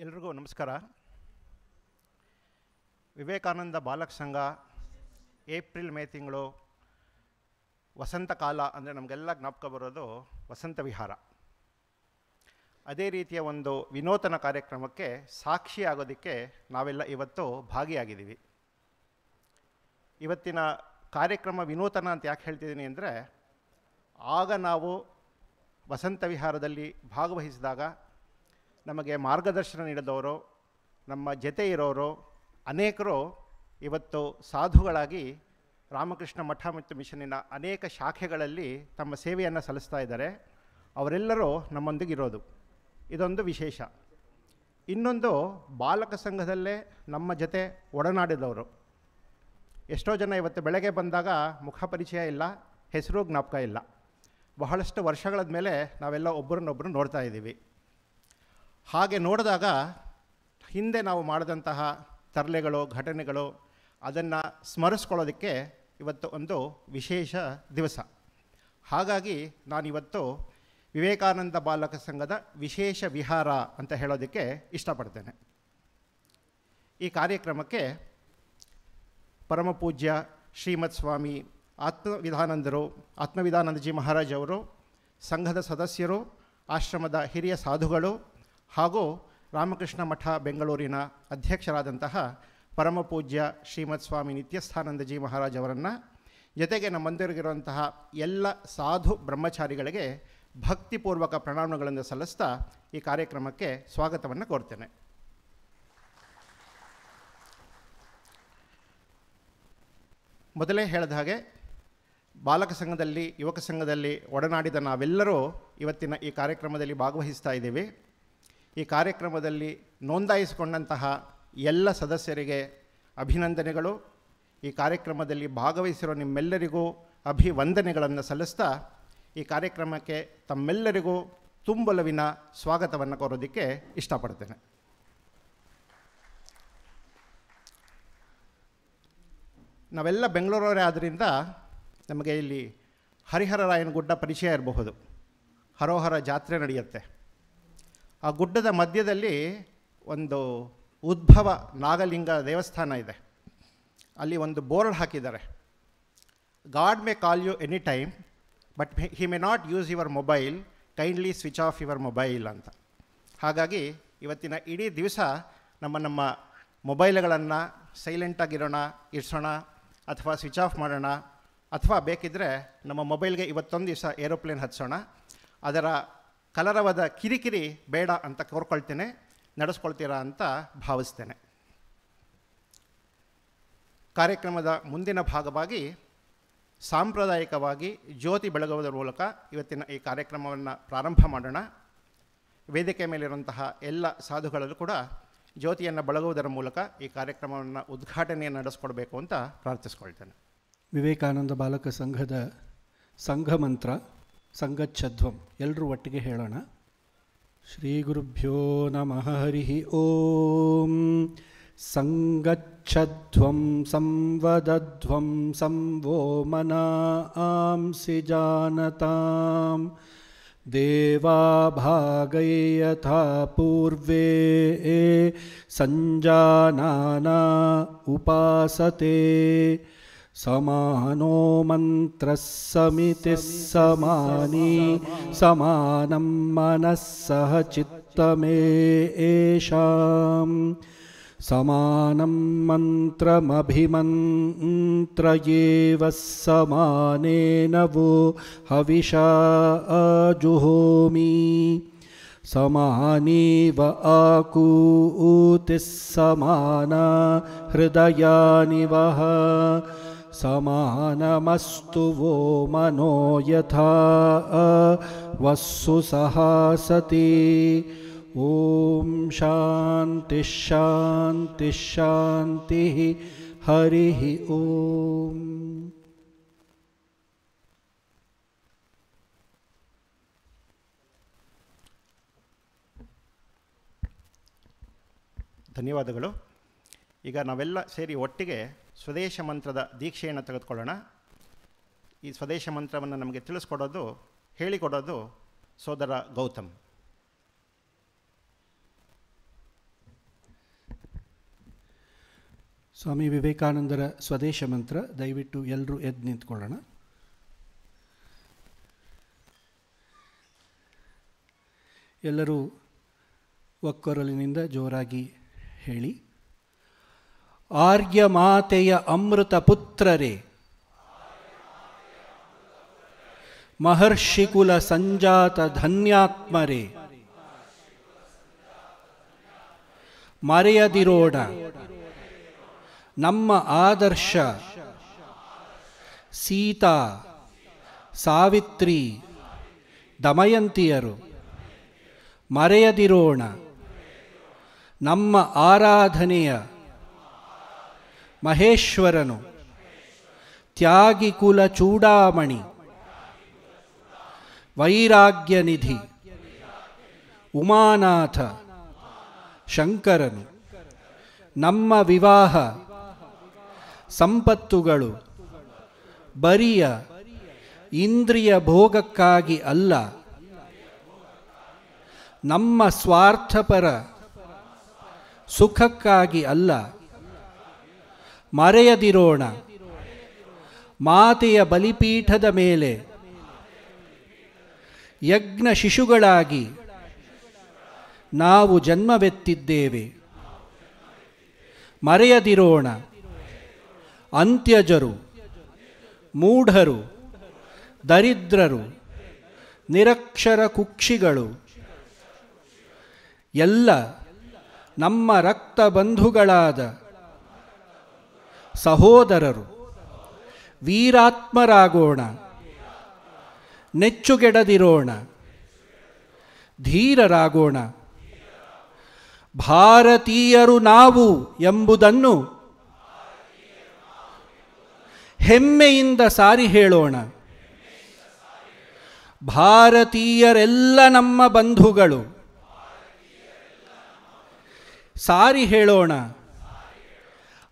ಎಲ್ರಿಗೂ ನಮಸ್ಕಾರ. ವಿವೇಕಾನಂದ ಬಾಲಕ ಸಂಘ ಏಪ್ರಿಲ್ ಮೇ ತಿಂಗಳು ವಸಂತ ಕಾಲ ಅಂದರೆ ನಮಗೆಲ್ಲ ಜ್ಞಾಪಕ ಬರೋದು ವಸಂತ ವಿಹಾರ. ಅದೇ ರೀತಿಯ ಒಂದು ವಿನೂತನ ಕಾರ್ಯಕ್ರಮಕ್ಕೆ ಸಾಕ್ಷಿ ಆಗೋದಕ್ಕೆ ನಾವೆಲ್ಲ ಇವತ್ತು ಭಾಗಿಯಾಗಿದ್ದೀವಿ. ಇವತ್ತಿನ ಕಾರ್ಯಕ್ರಮ ವಿನೂತನ ಅಂತ ಯಾಕೆ ಹೇಳ್ತಿದ್ದೀನಿ ಅಂದರೆ, ಆಗ ನಾವು ವಸಂತ ವಿಹಾರದಲ್ಲಿ ಭಾಗವಹಿಸಿದಾಗ ನಮಗೆ ಮಾರ್ಗದರ್ಶನ ನೀಡಿದವರು, ನಮ್ಮ ಜೊತೆ ಇರೋರು ಅನೇಕರು ಇವತ್ತು ಸಾಧುಗಳಾಗಿ ರಾಮಕೃಷ್ಣ ಮಠ ಮತ್ತು ಮಿಷನ್ನಿನ ಅನೇಕ ಶಾಖೆಗಳಲ್ಲಿ ತಮ್ಮ ಸೇವೆಯನ್ನು ಸಲ್ಲಿಸ್ತಾ ಇದ್ದಾರೆ. ಅವರೆಲ್ಲರೂ ನಮ್ಮೊಂದಿಗಿರೋದು ಇದೊಂದು ವಿಶೇಷ. ಇನ್ನೊಂದು, ಬಾಲಕ ಸಂಘದಲ್ಲೇ ನಮ್ಮ ಜೊತೆ ಒಡನಾಡಿದವರು ಎಷ್ಟೋ ಜನ ಇವತ್ತು ಬೆಳಗ್ಗೆ ಬಂದಾಗ ಮುಖ ಪರಿಚಯ ಇಲ್ಲ, ಹೆಸರು ಜ್ಞಾಪಕ ಇಲ್ಲ. ಬಹಳಷ್ಟು ವರ್ಷಗಳದ ಮೇಲೆ ನಾವೆಲ್ಲ ಒಬ್ಬರನ್ನೊಬ್ಬರು ನೋಡ್ತಾ ಇದ್ದೀವಿ. ಹಾಗೆ ನೋಡಿದಾಗ ಹಿಂದೆ ನಾವು ಮಾಡಿದಂತಹ ತರಲೆಗಳು, ಘಟನೆಗಳು, ಅದನ್ನು ಸ್ಮರಿಸ್ಕೊಳ್ಳೋದಕ್ಕೆ ಇವತ್ತು ಒಂದು ವಿಶೇಷ ದಿವಸ. ಹಾಗಾಗಿ ನಾನಿವತ್ತು ವಿವೇಕಾನಂದ ಬಾಲಕ ಸಂಘದ ವಿಶೇಷ ವಿಹಾರ ಅಂತ ಹೇಳೋದಕ್ಕೆ ಇಷ್ಟಪಡ್ತೇನೆ. ಈ ಕಾರ್ಯಕ್ರಮಕ್ಕೆ ಪರಮಪೂಜ್ಯ ಶ್ರೀಮತ್ ಸ್ವಾಮಿ ಆತ್ಮವಿಧಾನಂದಜಿ ಮಹಾರಾಜ್ ಅವರು, ಸಂಘದ ಸದಸ್ಯರು, ಆಶ್ರಮದ ಹಿರಿಯ ಸಾಧುಗಳು ಹಾಗೂ ರಾಮಕೃಷ್ಣ ಮಠ ಬೆಂಗಳೂರಿನ ಅಧ್ಯಕ್ಷರಾದಂತಹ ಪರಮಪೂಜ್ಯ ಶ್ರೀಮತ್ ಸ್ವಾಮಿ ನಿತ್ಯಸ್ಥಾನಂದಜಿ ಮಹಾರಾಜ್ ಅವರನ್ನು, ಜೊತೆಗೆ ನಮ್ಮಂದಿರಿಗಿರುವಂತಹ ಎಲ್ಲ ಸಾಧು ಬ್ರಹ್ಮಚಾರಿಗಳಿಗೆ ಭಕ್ತಿಪೂರ್ವಕ ಪ್ರಣಾಮಗಳನ್ನು ಸಲ್ಲಿಸ್ತಾ ಈ ಕಾರ್ಯಕ್ರಮಕ್ಕೆ ಸ್ವಾಗತವನ್ನು ಕೋರ್ತೇನೆ. ಮೊದಲೇ ಹೇಳಿದ ಹಾಗೆ, ಬಾಲಕ ಸಂಘದಲ್ಲಿ, ಯುವಕ ಸಂಘದಲ್ಲಿ ಒಡನಾಡಿದ ನಾವೆಲ್ಲರೂ ಇವತ್ತಿನ ಈ ಕಾರ್ಯಕ್ರಮದಲ್ಲಿ ಭಾಗವಹಿಸ್ತಾ ಇದ್ದೀವಿ. ಈ ಕಾರ್ಯಕ್ರಮದಲ್ಲಿ ನೋಂದಾಯಿಸಿಕೊಂಡಂತಹ ಎಲ್ಲ ಸದಸ್ಯರಿಗೆ ಅಭಿನಂದನೆಗಳು. ಈ ಕಾರ್ಯಕ್ರಮದಲ್ಲಿ ಭಾಗವಹಿಸಿರೋ ನಿಮ್ಮೆಲ್ಲರಿಗೂ ಅಭಿವಂದನೆಗಳನ್ನು ಸಲ್ಲಿಸ್ತಾ ಈ ಕಾರ್ಯಕ್ರಮಕ್ಕೆ ತಮ್ಮೆಲ್ಲರಿಗೂ ತುಂಬಲವಿನ ಸ್ವಾಗತವನ್ನು ಕೋರೋದಕ್ಕೆ ಇಷ್ಟಪಡ್ತೇನೆ. ನಾವೆಲ್ಲ ಬೆಂಗಳೂರವರೇ ಆದ್ದರಿಂದ ನಮಗೆ ಇಲ್ಲಿ ಹರಿಹರರಾಯನ ಗುಡ್ಡ ಪರಿಚಯ ಇರಬಹುದು. ಹರೋಹರ ಜಾತ್ರೆ ನಡೆಯುತ್ತೆ. ಆ ಗುಡ್ಡದ ಮಧ್ಯದಲ್ಲಿ ಒಂದು ಉದ್ಭವ ನಾಗಲಿಂಗ ದೇವಸ್ಥಾನ ಇದೆ. ಅಲ್ಲಿ ಒಂದು ಬೋರ್ಡ್ ಹಾಕಿದ್ದಾರೆ, God may call you any time but he may not use your mobile, kindly switch off your mobile ಅಂತ. ಹಾಗಾಗಿ ಇವತ್ತಿನ ಇಡೀ ದಿವಸ ನಮ್ಮ ಮೊಬೈಲ್ಗಳನ್ನು ಸೈಲೆಂಟಾಗಿರೋಣ, ಇರಿಸೋಣ, ಅಥವಾ ಸ್ವಿಚ್ ಆಫ್ ಮಾಡೋಣ, ಅಥವಾ ಬೇಕಿದ್ದರೆ ನಮ್ಮ ಮೊಬೈಲ್ಗೆ ಇವತ್ತೊಂದು ದಿವಸ ಏರೋಪ್ಲೇನ್ ಹತ್ಸೋಣ. ಅದರ ಕಲರವಾದ ಕಿರಿಕಿರಿ ಬೇಡ ಅಂತ ಕೋರ್ಕೊಳ್ತೇನೆ, ನಡೆಸ್ಕೊಳ್ತೀರಾ ಅಂತ ಭಾವಿಸ್ತೇನೆ. ಕಾರ್ಯಕ್ರಮದ ಮುಂದಿನ ಭಾಗವಾಗಿ ಸಾಂಪ್ರದಾಯಿಕವಾಗಿ ಜ್ಯೋತಿ ಬೆಳಗುವುದರ ಮೂಲಕ ಇವತ್ತಿನ ಈ ಕಾರ್ಯಕ್ರಮವನ್ನು ಪ್ರಾರಂಭ ಮಾಡೋಣ. ವೇದಿಕೆ ಮೇಲಿರುವಂತಹ ಎಲ್ಲ ಸಾಧುಗಳಲ್ಲೂ ಕೂಡ ಜ್ಯೋತಿಯನ್ನು ಬೆಳಗುವುದರ ಮೂಲಕ ಈ ಕಾರ್ಯಕ್ರಮವನ್ನು ಉದ್ಘಾಟನೆಯನ್ನು ನಡೆಸ್ಕೊಡ್ಬೇಕು ಅಂತ ಪ್ರಾರ್ಥಿಸ್ಕೊಳ್ತೇನೆ. ವಿವೇಕಾನಂದ ಬಾಲಕ ಸಂಘದ ಸಂಘ ಮಂತ್ರ ಸಂಗಚ್ಛಧ್ವಂ ಎಲ್ಲರೂ ಒಟ್ಟಿಗೆ ಹೇಳೋಣ. ಶ್ರೀ ಗುರುಭ್ಯೋ ನಮಃ. ಹರಿ ಓಂ. ಸಂಗಚ್ಛಧ್ವಂ ಸಂವದಧ್ವಂ ಸಂವೋ ಮನಾಂಸಿ ಜಾನತಾಂ ದೇವಾ ಭಾಗೈ ಯಥಾ ಪೂರ್ವೇ ಸಂಜಾನಾನಾ ಉಪಾಸತೆ ಸಮಾನೋ ಮಂತ್ರಃ ಸಮಿತಿಃ ಸಮಾನಿ ಸಮಾನಂ ಮನಃ ಸಹ ಚಿತ್ತಮೇಷಾಂ ಸಮಾನಂ ಮಂತ್ರಮಭಿಮಂತ್ರಯೇವ ಸಮಾನೇನ ವೋ ಹವಿಷಾ ಜುಹೋಮಿ ಸಮಾನೀವ ಆಕೂತಿಃ ಸಮಾನಾ ಹೃದಯಾನಿ ವಹ ಸಮಾನಮಸ್ತು ವೋ ಮನೋ ಯಥಾ ವಸ್ಸು ಸಹಾಸತಿ. ಓಂ ಶಾಂತಿ ಶಾಂತಿ ಶಾಂತಿ. ಹರಿ ಓಂ. ಧನ್ಯವಾದಗಳು. ಈಗ ನಾವೆಲ್ಲ ಸೇರಿ ಒಟ್ಟಿಗೆ ಸ್ವದೇಶ ಮಂತ್ರದ ದೀಕ್ಷೆಯನ್ನು ತೆಗೆದುಕೊಳ್ಳೋಣ. ಈ ಸ್ವದೇಶ ಮಂತ್ರವನ್ನು ನಮಗೆ ತಿಳಿಸ್ಕೊಡೋದು, ಹೇಳಿಕೊಡೋದು ಸೋದರ ಗೌತಮ್. ಸ್ವಾಮಿ ವಿವೇಕಾನಂದರ ಸ್ವದೇಶ ಮಂತ್ರ. ದಯವಿಟ್ಟು ಎಲ್ಲರೂ ಎದ್ದು ನಿಂತ್ಕೊಳ್ಳೋಣ. ಎಲ್ಲರೂ ಒಕ್ಕೊರಲಿನಿಂದ ಜೋರಾಗಿ ಹೇಳಿ. ಆರ್ಯ ಮಾತೆಯ ಅಮೃತ ಪುತ್ರರೇ, ಮಹರ್ಷಿಕುಲ ಸಂಜಾತ ಧನ್ಯಾತ್ಮರೇ, ಮರೆಯದಿರೋಣ ನಮ್ಮ ಆದರ್ಶ ಸೀತಾ, ಸಾವಿತ್ರಿ, ದಮಯಂತಿಯರು. ಮರೆಯದಿರೋಣ ನಮ್ಮ ಆರಾಧನೆಯ ಮಹೇಶ್ವರನು, ತ್ಯಾಗಿ ಕುಲ ಚೂಡಾಮಣಿ, ವೈರಾಗ್ಯ ನಿಧಿ ಉಮಾನಾಥ ಶಂಕರನು. ನಮ್ಮ ವಿವಾಹ ಸಂಪತ್ತುಗಳು ಬರಿಯ ಇಂದ್ರಿಯ ಭೋಗಕ್ಕಾಗಿ ಅಲ್ಲ, ನಮ್ಮ ಸ್ವಾರ್ಥಪರ ಸುಖಕ್ಕಾಗಿ ಅಲ್ಲ. ಮರೆಯದಿರೋಣ ಮಾತೆಯ ಬಲಿಪೀಠದ ಮೇಲೆ ಯಜ್ಞ ಶಿಶುಗಳಾಗಿ ನಾವು ಜನ್ಮವೆತ್ತಿದ್ದೇವೆ. ಮರೆಯದಿರೋಣ ಅಂತ್ಯಜರು, ಮೂಢರು, ದರಿದ್ರರು, ನಿರಕ್ಷರ ಕುಕ್ಷಿಗಳು ಎಲ್ಲ ನಮ್ಮ ರಕ್ತ ಬಂಧುಗಳಾದ ಸಹೋದರರು. ವೀರಾತ್ಮರಾಗೋಣ, ನೆಚ್ಚುಗೆಡದಿರೋಣ, ಧೀರರಾಗೋಣ. ಭಾರತೀಯರು ನಾವು ಎಂಬುದನ್ನು ಹೆಮ್ಮೆಯಿಂದ ಸಾರಿ ಹೇಳೋಣ. ಭಾರತೀಯರೆಲ್ಲ ನಮ್ಮ ಬಂಧುಗಳು. ಸಾರಿ ಹೇಳೋಣ,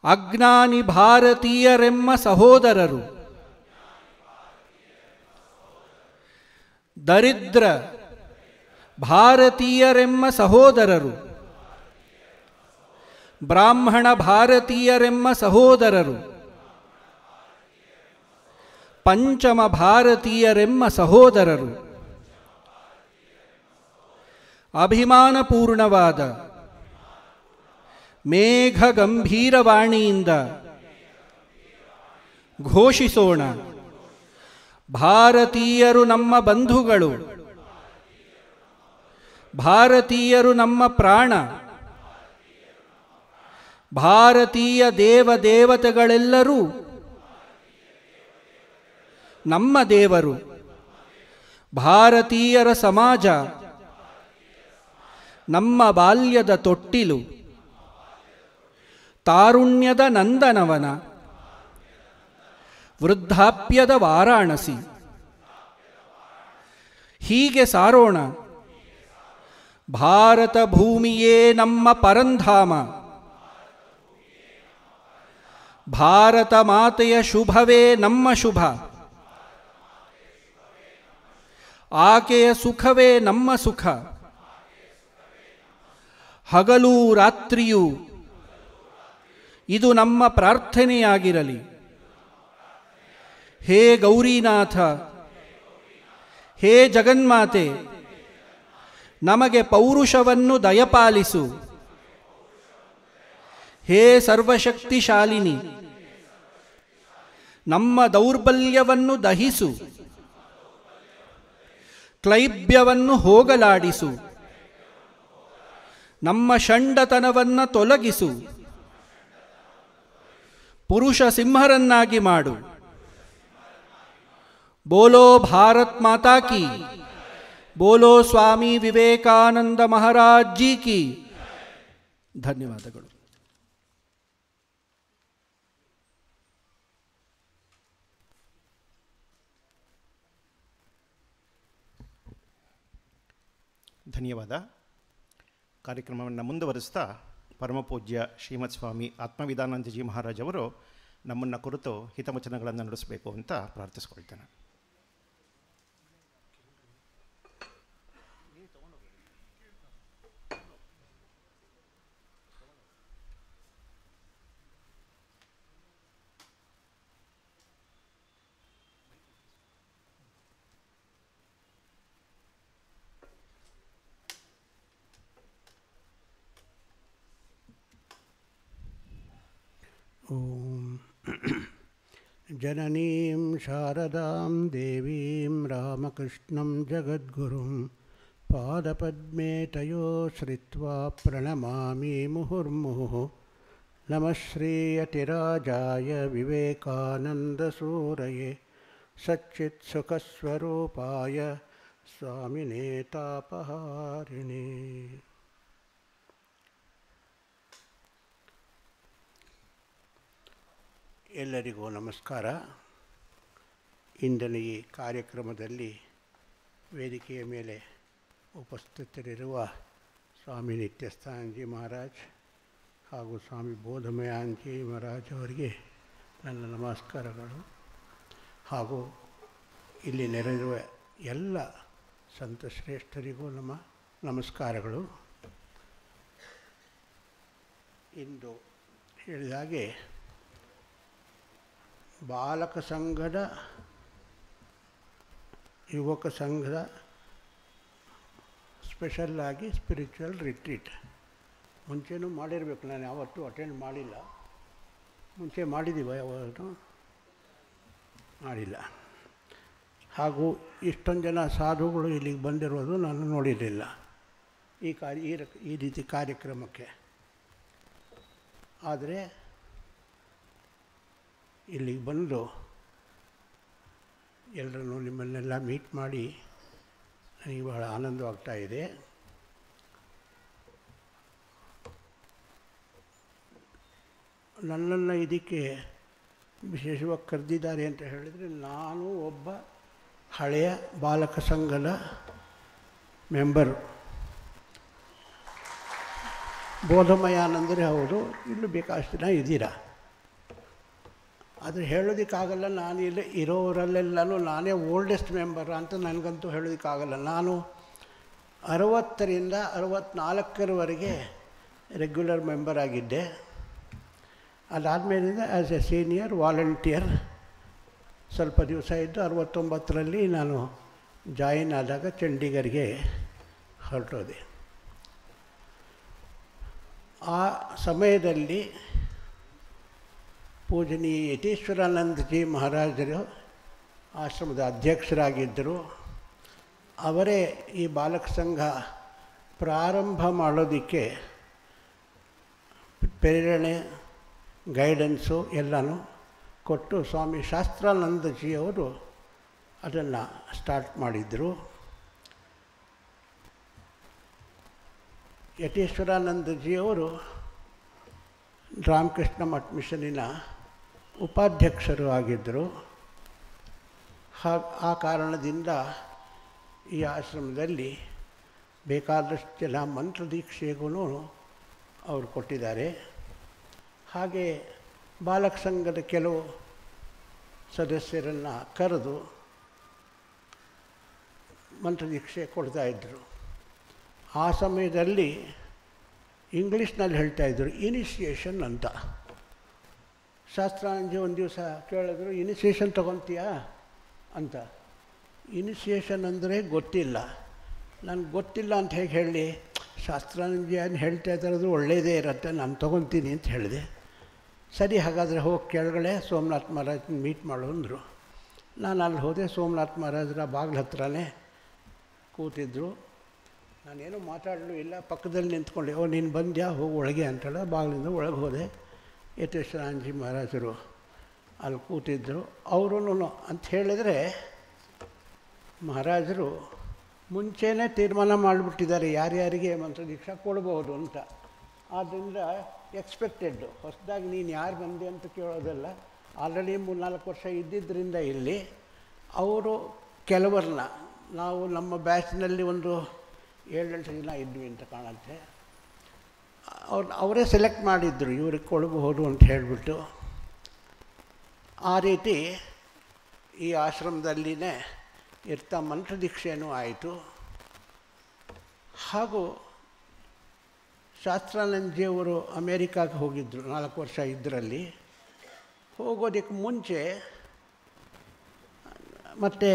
ಅಜ್ಞಾನಿ ಭಾರತೀಯರೆಮ್ಮ ಸಹೋದರರು. ದರಿದ್ರ ಭಾರತೀಯರೆಮ್ಮ ಸಹೋದರರು. ಬ್ರಾಹ್ಮಣ ಭಾರತೀಯರೆಮ್ಮ ಸಹೋದರರು. ಪಂಚಮ ಭಾರತೀಯರೆಮ್ಮ ಸಹೋದರರು. ಅಭಿಮಾನಪೂರ್ಣವಾದ ಮೇಘ ಗಂಭೀರವಾಣಿಯಿಂದ ಘೋಷಿಸೋಣ, ಭಾರತೀಯರು ನಮ್ಮ ಬಂಧುಗಳು, ಭಾರತೀಯರು ನಮ್ಮ ಪ್ರಾಣ. ಭಾರತೀಯ ದೇವತೆಗಳೆಲ್ಲರೂ ನಮ್ಮ ದೇವರು. ಭಾರತೀಯರ ಸಮಾಜ ನಮ್ಮ ಬಾಲ್ಯದ ತೊಟ್ಟಿಲು, ತಾರುಣ್ಯದ ನಂದನವನ, ವೃದ್ಧಾಪ್ಯದ ವಾರಾಣಸಿ. ಹೀಗೆ ಸಾರೋಣ, ಭಾರತ ಭೂಮಿಯೇ ನಮ್ಮ ಪರಂಧಾಮ. ಭಾರತ ಮಾತೆಯ ಶುಭವೇ ನಮ್ಮ ಶುಭ. ಆಕೆಯ ಸುಖವೇ ನಮ್ಮ ಸುಖ. ಹಗಲೂ ರಾತ್ರಿಯೂ ಇದು ನಮ್ಮ ಪ್ರಾರ್ಥನೆಯಾಗಿರಲಿ. ಹೇ ಗೌರೀನಾಥ, ಹೇ ಜಗನ್ಮಾತೆ, ನಮಗೆ ಪೌರುಷವನ್ನು ದಯಪಾಲಿಸು. ಹೇ ಸರ್ವಶಕ್ತಿಶಾಲಿನಿ, ನಮ್ಮ ದೌರ್ಬಲ್ಯವನ್ನು ದಹಿಸು. ಕ್ಲೈಬ್ಯವನ್ನು ಹೋಗಲಾಡಿಸು. ನಮ್ಮ ಷಂಡತನವನ್ನು ತೊಲಗಿಸು. ಪುರುಷ ಸಿಂಹರನ್ನಾಗಿ ಮಾಡು. ಬೋಲೋ ಭಾರತ್ ಮಾತಾ ಕಿ, ಬೋಲೋ ಸ್ವಾಮಿ ವಿವೇಕಾನಂದ ಮಹಾರಾಜ್ ಜಿ ಕಿ. ಧನ್ಯವಾದಗಳು. ಧನ್ಯವಾದ. ಕಾರ್ಯಕ್ರಮವನ್ನು ಮುಂದುವರಿಸ್ತಾ ಪರಮಪೂಜ್ಯ ಶ್ರೀಮತ್ ಸ್ವಾಮಿ ಆತ್ಮವಿಧಾನಂದಜಿ ಮಹಾರಾಜ್ ಅವರು ನಮ್ಮನ್ನು ಕುರಿತು ಹಿತವಚನಗಳನ್ನು ನಡೆಸಬೇಕು ಅಂತ ಪ್ರಾರ್ಥಿಸ್ಕೊಳ್ತೇನೆ. ಓಂ ಜನನೀಂ ಶಾರದಾಂ ದೇವೀಂ ರಾಮಕೃಷ್ಣಂ ಜಗದ್ಗುರುಂ ಪಾದಪದ್ಮೇ ತಯೋ ಶ್ರಿತ್ವಾ ಪ್ರಣಮಾಮಿ ಮುಹುರ್ಮುಹುಃ. ನಮಃ ಶ್ರೀಯತಿರಾಜಾಯ ವಿವೇಕಾನಂದಸೂರಯೇ ಸಚ್ಚಿತ್ಸುಖಸ್ವರೂಪಾಯ ಸ್ವಾಮಿನೇ ತಾಪಹಾರಿಣೇ. ಎಲ್ಲರಿಗೂ ನಮಸ್ಕಾರ. ಇಂದಿನ ಈ ಕಾರ್ಯಕ್ರಮದಲ್ಲಿ ವೇದಿಕೆಯ ಮೇಲೆ ಉಪಸ್ಥಿತರಿರುವ ಸ್ವಾಮಿ ನಿತ್ಯಸ್ಥಾನಂದಜಿ ಮಹಾರಾಜ್ ಹಾಗೂ ಸ್ವಾಮಿ ಬೋಧಮಯಾನಂದಜಿ ಮಹಾರಾಜ್ ಅವರಿಗೆ ನನ್ನ ನಮಸ್ಕಾರಗಳು. ಹಾಗೂ ಇಲ್ಲಿ ನೆರೆದಿರುವ ಎಲ್ಲ ಸಂತ ಶ್ರೇಷ್ಠರಿಗೂ ನಮಸ್ಕಾರಗಳು. ಇಂದು ಹೇಳಿದಾಗೆ ಬಾಲಕ ಸಂಘದ ಯುವಕ ಸಂಘದ ಸ್ಪೆಷಲ್ಲಾಗಿ ಸ್ಪಿರಿಚುವಲ್ ರಿಟ್ರೀಟ್ ಮುಂಚೆನೂ ಮಾಡಿರಬೇಕು. ನಾನು ಯಾವತ್ತೂ ಅಟೆಂಡ್ ಮಾಡಿಲ್ಲ. ಮುಂಚೆ ಮಾಡಿದ್ದೀವ ಯಾವತ್ತೂ ಮಾಡಿಲ್ಲ. ಹಾಗೂ ಇಷ್ಟೊಂದು ಜನ ಸಾಧುಗಳು ಇಲ್ಲಿಗೆ ಬಂದಿರೋದು ನಾನು ನೋಡಿರಲಿಲ್ಲ ಈ ರೀತಿ ಕಾರ್ಯಕ್ರಮಕ್ಕೆ. ಆದರೆ ಇಲ್ಲಿಗೆ ಬಂದು ಎಲ್ಲರನ್ನೂ ನಿಮ್ಮನ್ನೆಲ್ಲ ಮೀಟ್ ಮಾಡಿ ನನಗೆ ಬಹಳ ಆನಂದವಾಗ್ತಾ ಇದೆ. ನನ್ನನ್ನು ಇದಕ್ಕೆ ವಿಶೇಷವಾಗಿ ಕರೆದಿದ್ದಾರೆ ಅಂತ ಹೇಳಿದರೆ, ನಾನು ಒಬ್ಬ ಹಳೆಯ ಬಾಲಕ ಸಂಘದ ಮೆಂಬರು. ಬೋಧಮಯಾನಂದರೆ ಹೌದು, ಇಲ್ಲೂ ಬೇಕಾದಷ್ಟು ಜನ ಇದ್ದೀರಾ. ಆದರೆ ಹೇಳೋದಕ್ಕಾಗಲ್ಲ, ನಾನು ಇಲ್ಲಿ ಇರೋರಲ್ಲೆಲ್ಲನೂ ನಾನೇ ಓಲ್ಡೆಸ್ಟ್ ಮೆಂಬರ್ ಅಂತ ನನಗಂತೂ ಹೇಳೋದಕ್ಕಾಗಲ್ಲ. ನಾನು 60ರಿಂದ 64ರವರೆಗೆ ರೆಗ್ಯುಲರ್ ಮೆಂಬರ್ ಆಗಿದ್ದೆ. ಅದಾದಮೇಲಿಂದ ಆ್ಯಸ್ ಎ ಸೀನಿಯರ್ ವಾಲಂಟಿಯರ್ ಸ್ವಲ್ಪ ದಿವಸ ಇದ್ದು 69ರಲ್ಲಿ ನಾನು ಜಾಯಿನ್ ಆದಾಗ ಚಂಡೀಗಢಗೆ ಹೊರಟೋದೆ. ಆ ಸಮಯದಲ್ಲಿ ಪೂಜನೀಯ ಯತೀಶ್ವರಾನಂದಜಿ ಮಹಾರಾಜರು ಆಶ್ರಮದ ಅಧ್ಯಕ್ಷರಾಗಿದ್ದರು. ಅವರೇ ಈ ಬಾಲಕ ಸಂಘ ಪ್ರಾರಂಭ ಮಾಡೋದಕ್ಕೆ ಪ್ರೇರಣೆ, ಗೈಡೆನ್ಸು ಎಲ್ಲನೂ ಕೊಟ್ಟು ಸ್ವಾಮಿ ಶಾಸ್ತ್ರಾನಂದಜಿಯವರು ಅದನ್ನು ಸ್ಟಾರ್ಟ್ ಮಾಡಿದರು. ಯತೀಶ್ವರಾನಂದಜಿಯವರು ರಾಮಕೃಷ್ಣ ಮಠ ಮಿಷನಿನ ಉಪಾಧ್ಯಕ್ಷರು ಆಗಿದ್ದರು. ಆ ಕಾರಣದಿಂದ ಈ ಆಶ್ರಮದಲ್ಲಿ ಬೇಕಾದಷ್ಟು ಜನ ಮಂತ್ರದೀಕ್ಷೆಗೂ ಅವರು ಕೊಟ್ಟಿದ್ದಾರೆ. ಹಾಗೆ ಬಾಲಕ ಸಂಘದ ಕೆಲವು ಸದಸ್ಯರನ್ನು ಕರೆದು ಮಂತ್ರದೀಕ್ಷೆ ಕೊಡ್ತಾಯಿದ್ರು. ಆ ಸಮಯದಲ್ಲಿ ಇಂಗ್ಲೀಷ್ನಲ್ಲಿ ಹೇಳ್ತಾಯಿದ್ರು ಇನಿಷಿಯೇಷನ್ ಅಂತ. ಶಾಸ್ತ್ರಾಂಜಿ ಒಂದು ದಿವಸ ಕೇಳಿದ್ರು, ಇನಿಷಿಯೇಷನ್ ತೊಗೊತೀಯಾ ಅಂತ. ಇನಿಷಿಯೇಷನ್ ಅಂದರೆ ಗೊತ್ತಿಲ್ಲ. ನನಗೆ ಗೊತ್ತಿಲ್ಲ ಅಂತ ಹೇಗೆ ಹೇಳಿ, ಶಾಸ್ತ್ರಾಂಜಿ ಏನು ಹೇಳ್ತಾ ಇರೋದು ಒಳ್ಳೆಯದೇ ಇರುತ್ತೆ, ನಾನು ತೊಗೊತೀನಿ ಅಂತ ಹೇಳಿದೆ. ಸರಿ, ಹಾಗಾದರೆ ಹೋಗಿ ಕೆಳಗಡೆ ಸೋಮನಾಥ್ ಮಹಾರಾಜನ ಮೀಟ್ ಮಾಡು ಅಂದರು. ನಾನು ಅಲ್ಲಿ ಹೋದೆ. ಸೋಮನಾಥ್ ಮಹಾರಾಜರ ಬಾಗಿಲ ಹತ್ರನೇ ಕೂತಿದ್ದರು. ನಾನೇನು ಮಾತಾಡಲೂ ಇಲ್ಲ, ಪಕ್ಕದಲ್ಲಿ ನಿಂತ್ಕೊಂಡೆ. ನೀನು ಬಂದ್ಯಾ, ಹೋಗಿ ಒಳಗೆ ಅಂತೇಳ ಬಾಗಿಲಿಂದ ಒಳಗೆ ಹೋದೆ. ಯತೀಶ್ವರಾನಂದಜಿ ಮಹಾರಾಜರು ಅಲ್ಲಿ ಕೂತಿದ್ದರು. ಅವರು ಅಂತ ಹೇಳಿದರೆ ಮಹಾರಾಜರು ಮುಂಚೆನೇ ತೀರ್ಮಾನ ಮಾಡಿಬಿಟ್ಟಿದ್ದಾರೆ ಯಾರ್ಯಾರಿಗೆ ಮಂತ್ರದೀಕ್ಷಾ ಕೊಡ್ಬೋದು ಅಂತ. ಆದ್ದರಿಂದ ಎಕ್ಸ್ಪೆಕ್ಟೆಡ್ಡು. ಹೊಸದಾಗಿ ನೀನು ಯಾರು ಬಂದೆ ಅಂತ ಕೇಳೋದಲ್ಲ. ಆಲ್ರೆಡಿ 3-4 ವರ್ಷ ಇದ್ದಿದ್ದರಿಂದ ಇಲ್ಲಿ ಅವರು ಕೆಲವರನ್ನ, ನಾವು ನಮ್ಮ ಬ್ಯಾಚ್ನಲ್ಲಿ ಒಂದು 7-8 ಜನ ಇದ್ವಿ ಅಂತ ಕಾಣುತ್ತೆ, ಅವರೇ ಸೆಲೆಕ್ಟ್ ಮಾಡಿದ್ರು ಇವ್ರಿಗೆ ಕೊಡಬಹುದು ಅಂತ ಹೇಳಿಬಿಟ್ಟು. ಆ ರೀತಿ ಈ ಆಶ್ರಮದಲ್ಲಿನೇ ಇರ್ತಾ ಮಂತ್ರದೀಕ್ಷೆಯೂ ಆಯಿತು. ಹಾಗೂ ಶಾಸ್ತ್ರಾನಂದಜಿಯವರು ಅಮೇರಿಕಾಗೆ ಹೋಗಿದ್ದರು 4 ವರ್ಷ ಇದರಲ್ಲಿ. ಹೋಗೋದಕ್ಕೆ ಮುಂಚೆ ಮತ್ತು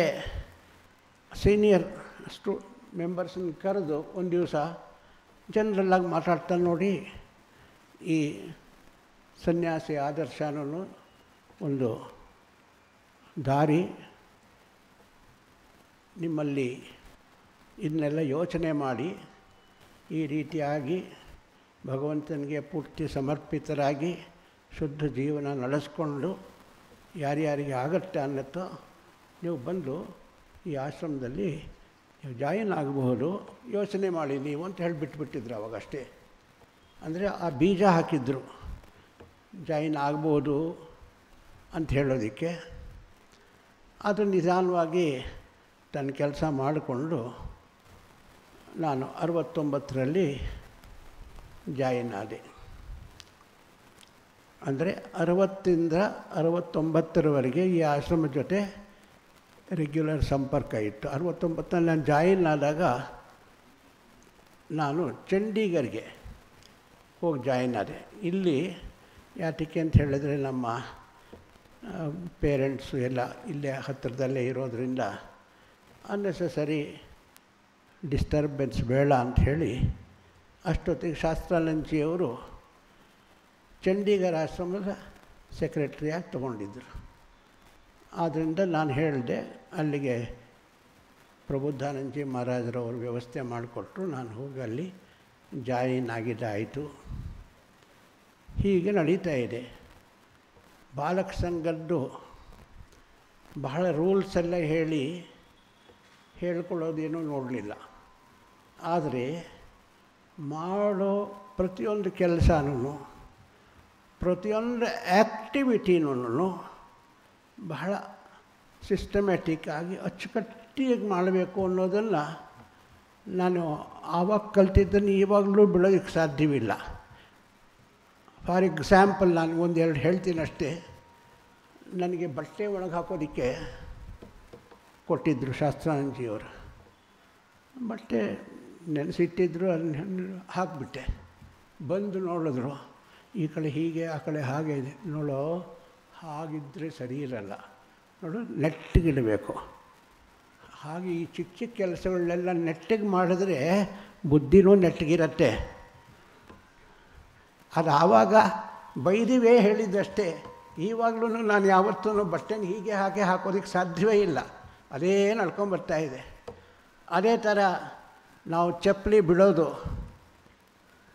ಸೀನಿಯರ್ ಮೆಂಬರ್ಸನ್ನು ಕರೆದು ಒಂದು ದಿವಸ ಜನರಲ್ಲಾಗಿ ಮಾತಾಡ್ತಾ ನೋಡಿ, ಈ ಸನ್ಯಾಸಿ ಆದರ್ಶನೂ ಒಂದು ದಾರಿ. ನಿಮ್ಮಲ್ಲಿ ಇದನ್ನೆಲ್ಲ ಯೋಚನೆ ಮಾಡಿ ಈ ರೀತಿಯಾಗಿ ಭಗವಂತನಿಗೆ ಪೂರ್ತಿ ಸಮರ್ಪಿತರಾಗಿ ಶುದ್ಧ ಜೀವನ ನಡೆಸ್ಕೊಂಡು ಯಾರ್ಯಾರಿಗೆ ಆಗತ್ತೆ ಅನ್ನತ್ತೋ ನೀವು ಬಂದು ಈ ಆಶ್ರಮದಲ್ಲಿ ನೀವು ಜಾಯಿನ್ ಆಗಬಹುದು, ಯೋಚನೆ ಮಾಡಿ ನೀವು ಅಂತ ಹೇಳಿಬಿಟ್ಬಿಟ್ಟಿದ್ರು ಅವಾಗಷ್ಟೇ. ಅಂದರೆ ಆ ಬೀಜ ಹಾಕಿದ್ರು ಜಾಯಿನ್ ಆಗ್ಬೋದು ಅಂತ ಹೇಳೋದಕ್ಕೆ. ಅದು ನಿಧಾನವಾಗಿ ತನ್ನ ಕೆಲಸ ಮಾಡಿಕೊಂಡು ನಾನು 69ರಲ್ಲಿ ಜಾಯಿನ್ ಆದೆ. ಅಂದರೆ 60ರಿಂದ 69ರವರೆಗೆ ಈ ಆಶ್ರಮದ ಜೊತೆ ರೆಗ್ಯುಲರ್ ಸಂಪರ್ಕ ಇತ್ತು. 69ರಲ್ಲಿ ನಾನು ಜಾಯಿನ್ ಆದಾಗ ನಾನು ಚಂಡೀಗರ್ಗೆ ಹೋಗಿ ಜಾಯಿನ್ ಆದೆ. ಇಲ್ಲಿ ಯಾತಕ್ಕೆ ಅಂತ ಹೇಳಿದ್ರೆ ನಮ್ಮ ಪೇರೆಂಟ್ಸು ಎಲ್ಲ ಇಲ್ಲೇ ಹತ್ತಿರದಲ್ಲೇ ಇರೋದರಿಂದ ಅನ್ನೆಸೆಸರಿ ಡಿಸ್ಟರ್ಬೆನ್ಸ್ ಬೇಡ ಅಂಥೇಳಿ ಅಷ್ಟೊತ್ತಿಗೆ ಶಾಸ್ತ್ರಾನಂದಜಿಯವರು ಚಂಡೀಗಢ ಆಶ್ರಮದ ಸೆಕ್ರೆಟ್ರಿಯಾಗಿ ತೊಗೊಂಡಿದ್ದರು. ಆದ್ದರಿಂದ ನಾನು ಹೇಳಿದೆ, ಅಲ್ಲಿಗೆ ಪ್ರಬುದ್ಧಾನಂದಜಿ ಮಹಾರಾಜರವರು ವ್ಯವಸ್ಥೆ ಮಾಡಿಕೊಟ್ರು. ನಾನು ಹೋಗಿ ಅಲ್ಲಿ ಜಾಯಿನ್ ಆಗಿದ್ದಾಯಿತು. ಹೀಗೆ ನಡೀತಾ ಇದೆ. ಬಾಲಕ ಸಂಘದ್ದು ಬಹಳ ರೂಲ್ಸ್ ಎಲ್ಲ ಹೇಳ್ಕೊಳ್ಳೋದೇನೂ ನೋಡಲಿಲ್ಲ. ಆದರೆ ಮಾಡೋ ಪ್ರತಿಯೊಂದು ಕೆಲಸನೂ ಪ್ರತಿಯೊಂದು ಆ್ಯಕ್ಟಿವಿಟಿನೂ ಬಹಳ ಸಿಸ್ಟಮ್ಯಾಟಿಕ್ ಆಗಿ ಅಚ್ಚುಕಟ್ಟಾಗಿ ಮಾಡಬೇಕು ಅನ್ನೋದನ್ನು ನಾನು ಆವಾಗ ಕಲ್ತಿದ್ದನ್ನು ಇವಾಗಲೂ ಬಿಡೋದಕ್ಕೆ ಸಾಧ್ಯವಿಲ್ಲ. ಫಾರ್ ಎಕ್ಸಾಂಪಲ್ ನಾನು ಒಂದೆರಡು ಹೇಳ್ತೀನಿ ಅಷ್ಟೇ. ನನಗೆ ಬಟ್ಟೆ ಒಳಗೆ ಹಾಕೋದಕ್ಕೆ ಕೊಟ್ಟಿದ್ದರು ಶಾಸ್ತ್ರಾನಂದಜಿಯವರು. ಬಟ್ಟೆ ನೆನೆಸಿಟ್ಟಿದ್ರು, ಅದನ್ನ ಹಾಕಿಬಿಟ್ಟೆ. ಬಂದು ನೋಡಿದ್ರು, ಈ ಕಡೆ ಹೀಗೆ ಆ ಕಡೆ ಹಾಗೆ ಇದೆ. ನೋಡೋ, ಹಾಗಿದ್ದರೆ ಸರಿ ಇರಲ್ಲ, ನೋಡು ನೆಟ್ಟಗಿಡಬೇಕು. ಹಾಗೆ ಈ ಚಿಕ್ಕ ಚಿಕ್ಕ ಕೆಲಸಗಳನ್ನೆಲ್ಲ ನೆಟ್ಟಗೆ ಮಾಡಿದ್ರೆ ಬುದ್ಧಿನೂ ನೆಟ್ಟಗಿರತ್ತೆ. ಅದು ಆವಾಗ ಬೈದಿವೇ ಹೇಳಿದ್ದಷ್ಟೇ. ಈವಾಗಲೂ ನಾನು ಯಾವತ್ತೂ ಬಟ್ಟೆನ ಹೀಗೆ ಹಾಗೆ ಹಾಕೋದಕ್ಕೆ ಸಾಧ್ಯವೇ ಇಲ್ಲ. ಅದೇ ನಡ್ಕೊಂಬರ್ತಾಯಿದೆ. ಅದೇ ಥರ ನಾವು ಚಪ್ಪಲಿ ಬಿಡೋದು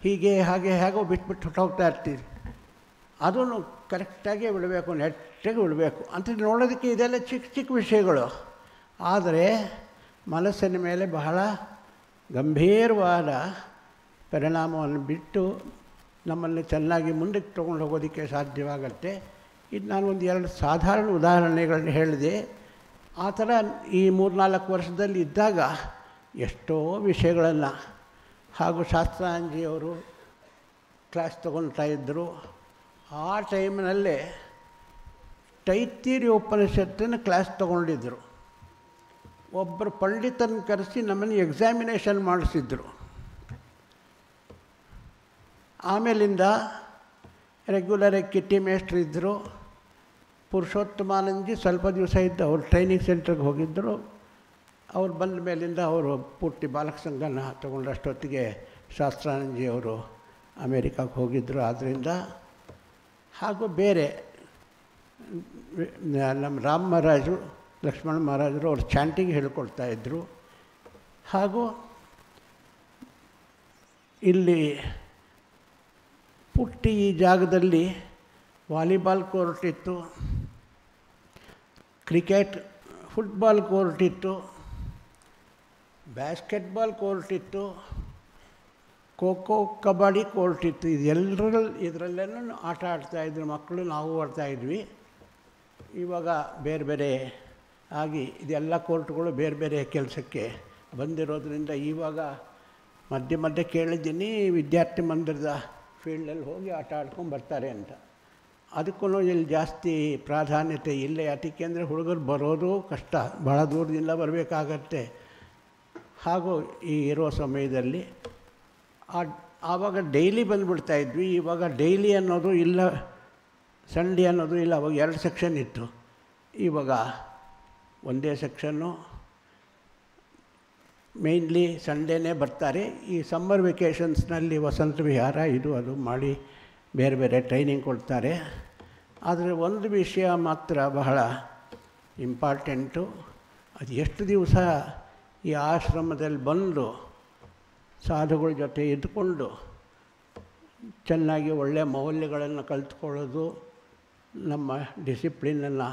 ಹೀಗೆ ಹಾಗೆ ಹೇಗೋ ಬಿಟ್ಬಿಟ್ಟು ಹೊಟ್ಟೋಗ್ತಾ ಇರ್ತೀವಿ. ಅದನ್ನು ಕರೆಕ್ಟಾಗಿ ಬಿಡಬೇಕು, ನೆಟ್ಟಗೆ ಬಿಡಬೇಕು ಅಂತ ನೋಡೋದಕ್ಕೆ ಇದೆಲ್ಲ ಚಿಕ್ಕ ಚಿಕ್ಕ ವಿಷಯಗಳು. ಆದರೆ ಮನಸ್ಸಿನ ಮೇಲೆ ಬಹಳ ಗಂಭೀರವಾದ ಪರಿಣಾಮವನ್ನು ಬಿಟ್ಟು ನಮ್ಮನ್ನು ಚೆನ್ನಾಗಿ ಮುಂದಕ್ಕೆ ತೊಗೊಂಡು ಹೋಗೋದಕ್ಕೆ ಸಾಧ್ಯವಾಗತ್ತೆ. ಇದು ನಾನು ಒಂದು 2 ಸಾಧಾರಣ ಉದಾಹರಣೆಗಳನ್ನ ಹೇಳಿದೆ. ಆ ಥರ ಈ 3-4 ವರ್ಷದಲ್ಲಿ ಇದ್ದಾಗ ಎಷ್ಟೋ ವಿಷಯಗಳನ್ನು ಹಾಗೂ ಶಾಸ್ತ್ರಾನಂದಜಿಯವರು ಕ್ಲಾಸ್ ತೊಗೊಳ್ತಾ ಇದ್ದರು. ಆ ಟೈಮ್ನಲ್ಲೇ ತೈತ್ತೀರಿ ಉಪನಿಷತ್ತಿನ ಕ್ಲಾಸ್ ತೊಗೊಂಡಿದ್ದರು. ಒಬ್ಬರು ಪಂಡಿತನ ಕರೆಸಿ ನಮ್ಮನ್ನು ಎಕ್ಸಾಮಿನೇಷನ್ ಮಾಡಿಸಿದ್ರು. ಆಮೇಲಿಂದ ರೆಗ್ಯುಲರಾಗಿ ಕಿಟ್ಟಿ ಮೇಸ್ಟ್ರು ಇದ್ದರು. ಪುರುಷೋತ್ತಮಾನಂದಜಿ ಸ್ವಲ್ಪ ದಿವಸ ಇದ್ದು ಅವ್ರು ಟ್ರೈನಿಂಗ್ ಸೆಂಟ್ರಿಗೆ ಹೋಗಿದ್ದರು. ಅವ್ರು ಬಂದ ಮೇಲಿಂದ ಅವರು ಪೂರ್ತಿ ಬಾಲಕ ಸಂಘನ ತೊಗೊಂಡಷ್ಟೊತ್ತಿಗೆ ಶಾಸ್ತ್ರಾನಂದಜಿಯವರು ಅಮೇರಿಕಾಗೆ ಹೋಗಿದ್ದರು. ಆದ್ದರಿಂದ ಹಾಗೂ ಬೇರೆ ನಮ್ಮ ರಾಮ್ ಮಹಾರಾಜರು, ಲಕ್ಷ್ಮಣ ಮಹಾರಾಜರು ಅವ್ರು ಚಾಂಟಿಂಗ್ ಹೇಳ್ಕೊಡ್ತಾಯಿದ್ರು. ಹಾಗೂ ಇಲ್ಲಿ ಪುಟ್ಟಿ ಈ ಜಾಗದಲ್ಲಿ ವಾಲಿಬಾಲ್ ಕೋರ್ಟ್ ಇತ್ತು, ಕ್ರಿಕೆಟ್ ಫುಟ್ಬಾಲ್ ಕೋರ್ಟ್ ಇತ್ತು, ಬ್ಯಾಸ್ಕೆಟ್ಬಾಲ್ ಕೋರ್ಟ್ ಇತ್ತು, ಖೋ ಖೋ ಕಬಡ್ಡಿ ಕೋರ್ಟ್ ಇತ್ತು. ಇದರಲ್ಲೆಲ್ಲ ಆಟ ಆಡ್ತಾಯಿದ್ರು ಮಕ್ಕಳು, ನಾವು ಆಡ್ತಾಯಿದ್ವಿ. ಇವಾಗ ಬೇರೆ ಬೇರೆ ಆಗಿ ಇದೆಲ್ಲ ಕೋರ್ಟ್ಗಳು ಬೇರೆ ಬೇರೆ ಕೆಲಸಕ್ಕೆ ಬಂದಿರೋದ್ರಿಂದ ಇವಾಗ ಮಧ್ಯೆ ಮಧ್ಯೆ ಕೇಳಿದ್ದೀನಿ ವಿದ್ಯಾರ್ಥಿ ಮಂದಿರದ ಫೀಲ್ಡಲ್ಲಿ ಹೋಗಿ ಆಟ ಆಡ್ಕೊಂಡು ಬರ್ತಾರೆ ಅಂತ. ಅದಕ್ಕೂ ಇಲ್ಲಿ ಜಾಸ್ತಿ ಪ್ರಾಧಾನ್ಯತೆ ಇಲ್ಲ. ಯಾತಕ್ಕೆ ಅಂದರೆ ಹುಡುಗರು ಬರೋದು ಕಷ್ಟ, ಭಾಳ ದೂರದಿಂದ ಬರಬೇಕಾಗತ್ತೆ. ಹಾಗೂ ಈ ಇರೋ ಸಮಯದಲ್ಲಿ ಆವಾಗ ಡೈಲಿ ಬಂದುಬಿಡ್ತಾಯಿದ್ವಿ. ಇವಾಗ ಡೈಲಿ ಅನ್ನೋದು ಇಲ್ಲ, ಸಂಡೇ ಅನ್ನೋದು ಇಲ್ಲ. ಅವಾಗ 2 ಸೆಕ್ಷನ್ ಇತ್ತು, ಇವಾಗ ಒಂದೇ ಸೆಕ್ಷನ್ನು. ಮೇಯ್ನ್ಲಿ ಸಂಡೇನೇ ಬರ್ತಾರೆ. ಈ ಸಮ್ಮರ್ ವೆಕೇಷನ್ಸ್ನಲ್ಲಿ ವಸಂತ ವಿಹಾರ ಇದು ಅದು ಮಾಡಿ ಬೇರೆ ಬೇರೆ ಟ್ರೈನಿಂಗ್ ಕೊಡ್ತಾರೆ. ಆದರೆ ಒಂದು ವಿಷಯ ಮಾತ್ರ ಬಹಳ ಇಂಪಾರ್ಟೆಂಟು, ಅದು ಎಷ್ಟು ದಿವಸ ಈ ಆಶ್ರಮದಲ್ಲಿ ಬಂದು ಸಾಧುಗಳ ಜೊತೆ ಇದ್ದುಕೊಂಡು ಚೆನ್ನಾಗಿ ಒಳ್ಳೆಯ ಮೌಲ್ಯಗಳನ್ನು ಕಲ್ತ್ಕೊಳ್ಳೋದು, ನಮ್ಮ ಡಿಸಿಪ್ಲಿನನ್ನು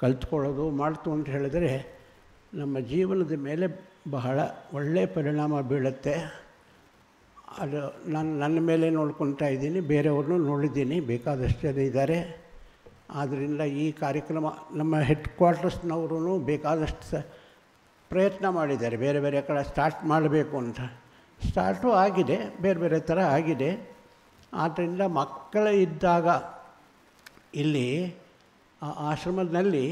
ಕಲ್ತ್ಕೊಳ್ಳೋದು ಮಾಡ್ತು ಅಂತ ಹೇಳಿದರೆ ನಮ್ಮ ಜೀವನದ ಮೇಲೆ ಬಹಳ ಒಳ್ಳೆಯ ಪರಿಣಾಮ ಬೀಳುತ್ತೆ. ಅದು ನನ್ನ ಮೇಲೆ ನೋಡ್ಕೊತಾ ಇದ್ದೀನಿ, ಬೇರೆಯವ್ರನ್ನೂ ನೋಡಿದ್ದೀನಿ, ಬೇಕಾದಷ್ಟು ಜನ ಇದ್ದಾರೆ. ಆದ್ದರಿಂದ ಈ ಕಾರ್ಯಕ್ರಮ ನಮ್ಮ ಹೆಡ್ ಕ್ವಾರ್ಟರ್ಸ್ನವರು ಬೇಕಾದಷ್ಟು ಪ್ರಯತ್ನ ಮಾಡಿದ್ದಾರೆ, ಬೇರೆ ಬೇರೆ ಕಡೆ ಸ್ಟಾರ್ಟ್ ಮಾಡಬೇಕು ಅಂತ. ಸ್ಟಾರ್ಟು ಆಗಿದೆ, ಬೇರೆ ಬೇರೆ ಥರ ಆಗಿದೆ. ಆದ್ದರಿಂದ ಮಕ್ಕಳ ಇದ್ದಾಗ ಇಲ್ಲಿ ಆ ಆಶ್ರಮದಲ್ಲಿ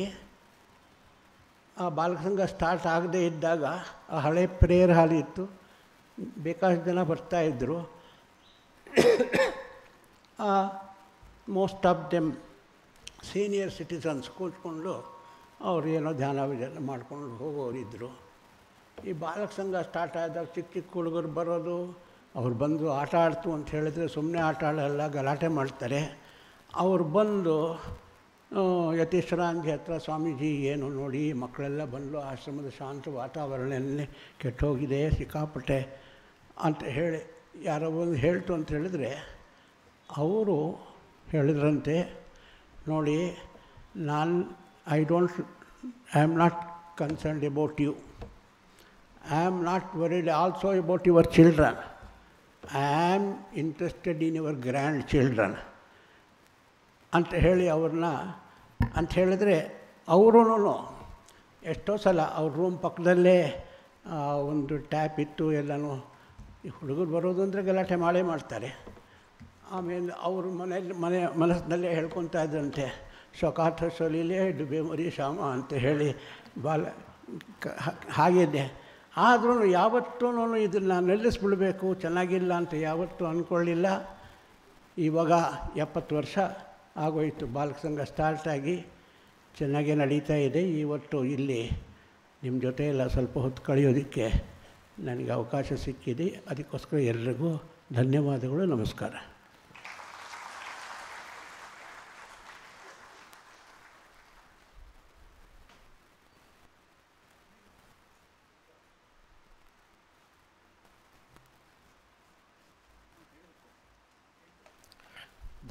ಆ ಬಾಲಕ ಸಂಘ ಸ್ಟಾರ್ಟ್ ಆಗದೇ ಇದ್ದಾಗ ಆ ಹಳೆ ಪ್ರೇಯರ್ ಹಾಲ್ ಇತ್ತು, ಬೇಕಾದಷ್ಟು ಜನ ಬರ್ತಾಯಿದ್ರು. Most of them senior citizens ಕೂತ್ಕೊಂಡು ಅವ್ರು ಏನೋ ಧ್ಯಾನ ವಿಧಾನ ಮಾಡ್ಕೊಂಡು ಹೋಗೋರಿದ್ದರು. ಈ ಬಾಲಕ ಸಂಘ ಸ್ಟಾರ್ಟ್ ಆದಾಗ ಚಿಕ್ಕ ಚಿಕ್ಕ ಹುಡುಗರು ಬರೋದು, ಅವ್ರು ಬಂದು ಆಟ ಆಡ್ತು ಅಂತ ಹೇಳಿದ್ರೆ ಸುಮ್ಮನೆ ಆಟ ಆಡೋಲ್ಲ, ಗಲಾಟೆ ಮಾಡ್ತಾರೆ. ಅವ್ರು ಬಂದು ಯತೀಶ್ವರಾಂಜಿ ಹತ್ರ ಸ್ವಾಮೀಜಿ ಏನು ನೋಡಿ ಮಕ್ಕಳೆಲ್ಲ ಬಂದು ಆಶ್ರಮದ ಶಾಂತ ವಾತಾವರಣದಲ್ಲಿ ಕೆಟ್ಟೋಗಿದೆ ಸಿಕ್ಕಾಪಟ್ಟೆ ಅಂತ ಹೇಳಿ ಯಾರೋ ಒಂದು ಹೇಳ್ತು ಅಂತ ಹೇಳಿದ್ರೆ ಅವರು ಹೇಳಿದ್ರಂತೆ, ನೋಡಿ I am not concerned about you, I am not worried also about your children, I am interested in your grandchildren ಅಂತ ಹೇಳಿ ಅವ್ರನ್ನ ಅಂತ ಹೇಳಿದ್ರೆ ಅವರೂ ಎಷ್ಟೋ ಸಲ ಅವ್ರ ರೂಮ್ ಪಕ್ಕದಲ್ಲೇ ಒಂದು ಟ್ಯಾಪ್ ಇತ್ತು, ಎಲ್ಲನೂ ಈ ಹುಡುಗರು ಬರೋದು ಅಂದರೆ ಗಲಾಟೆ ಮಾಡೇ ಮಾಡ್ತಾರೆ. ಆಮೇಲೆ ಅವರು ಮನಸ್ಸಿನಲ್ಲೇ ಹೇಳ್ಕೊತಾ ಇದ್ದಂತೆ, ಸ್ವಕಾಥ ಸೊಲಿಲೇ ಡುಬೆ ಮರಿ ಶಾಮ ಅಂತ ಹೇಳಿ ಹಾಗಿದೆ. ಆದ್ರೂ ಯಾವತ್ತೂ ಇದನ್ನು ನಿಲ್ಲಿಸ್ಬಿಡಬೇಕು, ಚೆನ್ನಾಗಿಲ್ಲ ಅಂತ ಯಾವತ್ತೂ ಅಂದ್ಕೊಳ್ಳಿಲ್ಲ. ಇವಾಗ 70 ವರ್ಷ ಆಗೋಯಿತು ಬಾಲಕ ಸಂಘ ಸ್ಟಾರ್ಟಾಗಿ, ಚೆನ್ನಾಗೇ ನಡೀತಾ ಇದೆ. ಇವತ್ತು ಇಲ್ಲಿ ನಿಮ್ಮ ಜೊತೆ ಎಲ್ಲ ಸ್ವಲ್ಪ ಹೊತ್ತು ಕಳೆಯೋದಕ್ಕೆ ನನಗೆ ಅವಕಾಶ ಸಿಕ್ಕಿದೆ, ಅದಕ್ಕೋಸ್ಕರ ಎಲ್ರಿಗೂ ಧನ್ಯವಾದಗಳು, ನಮಸ್ಕಾರ.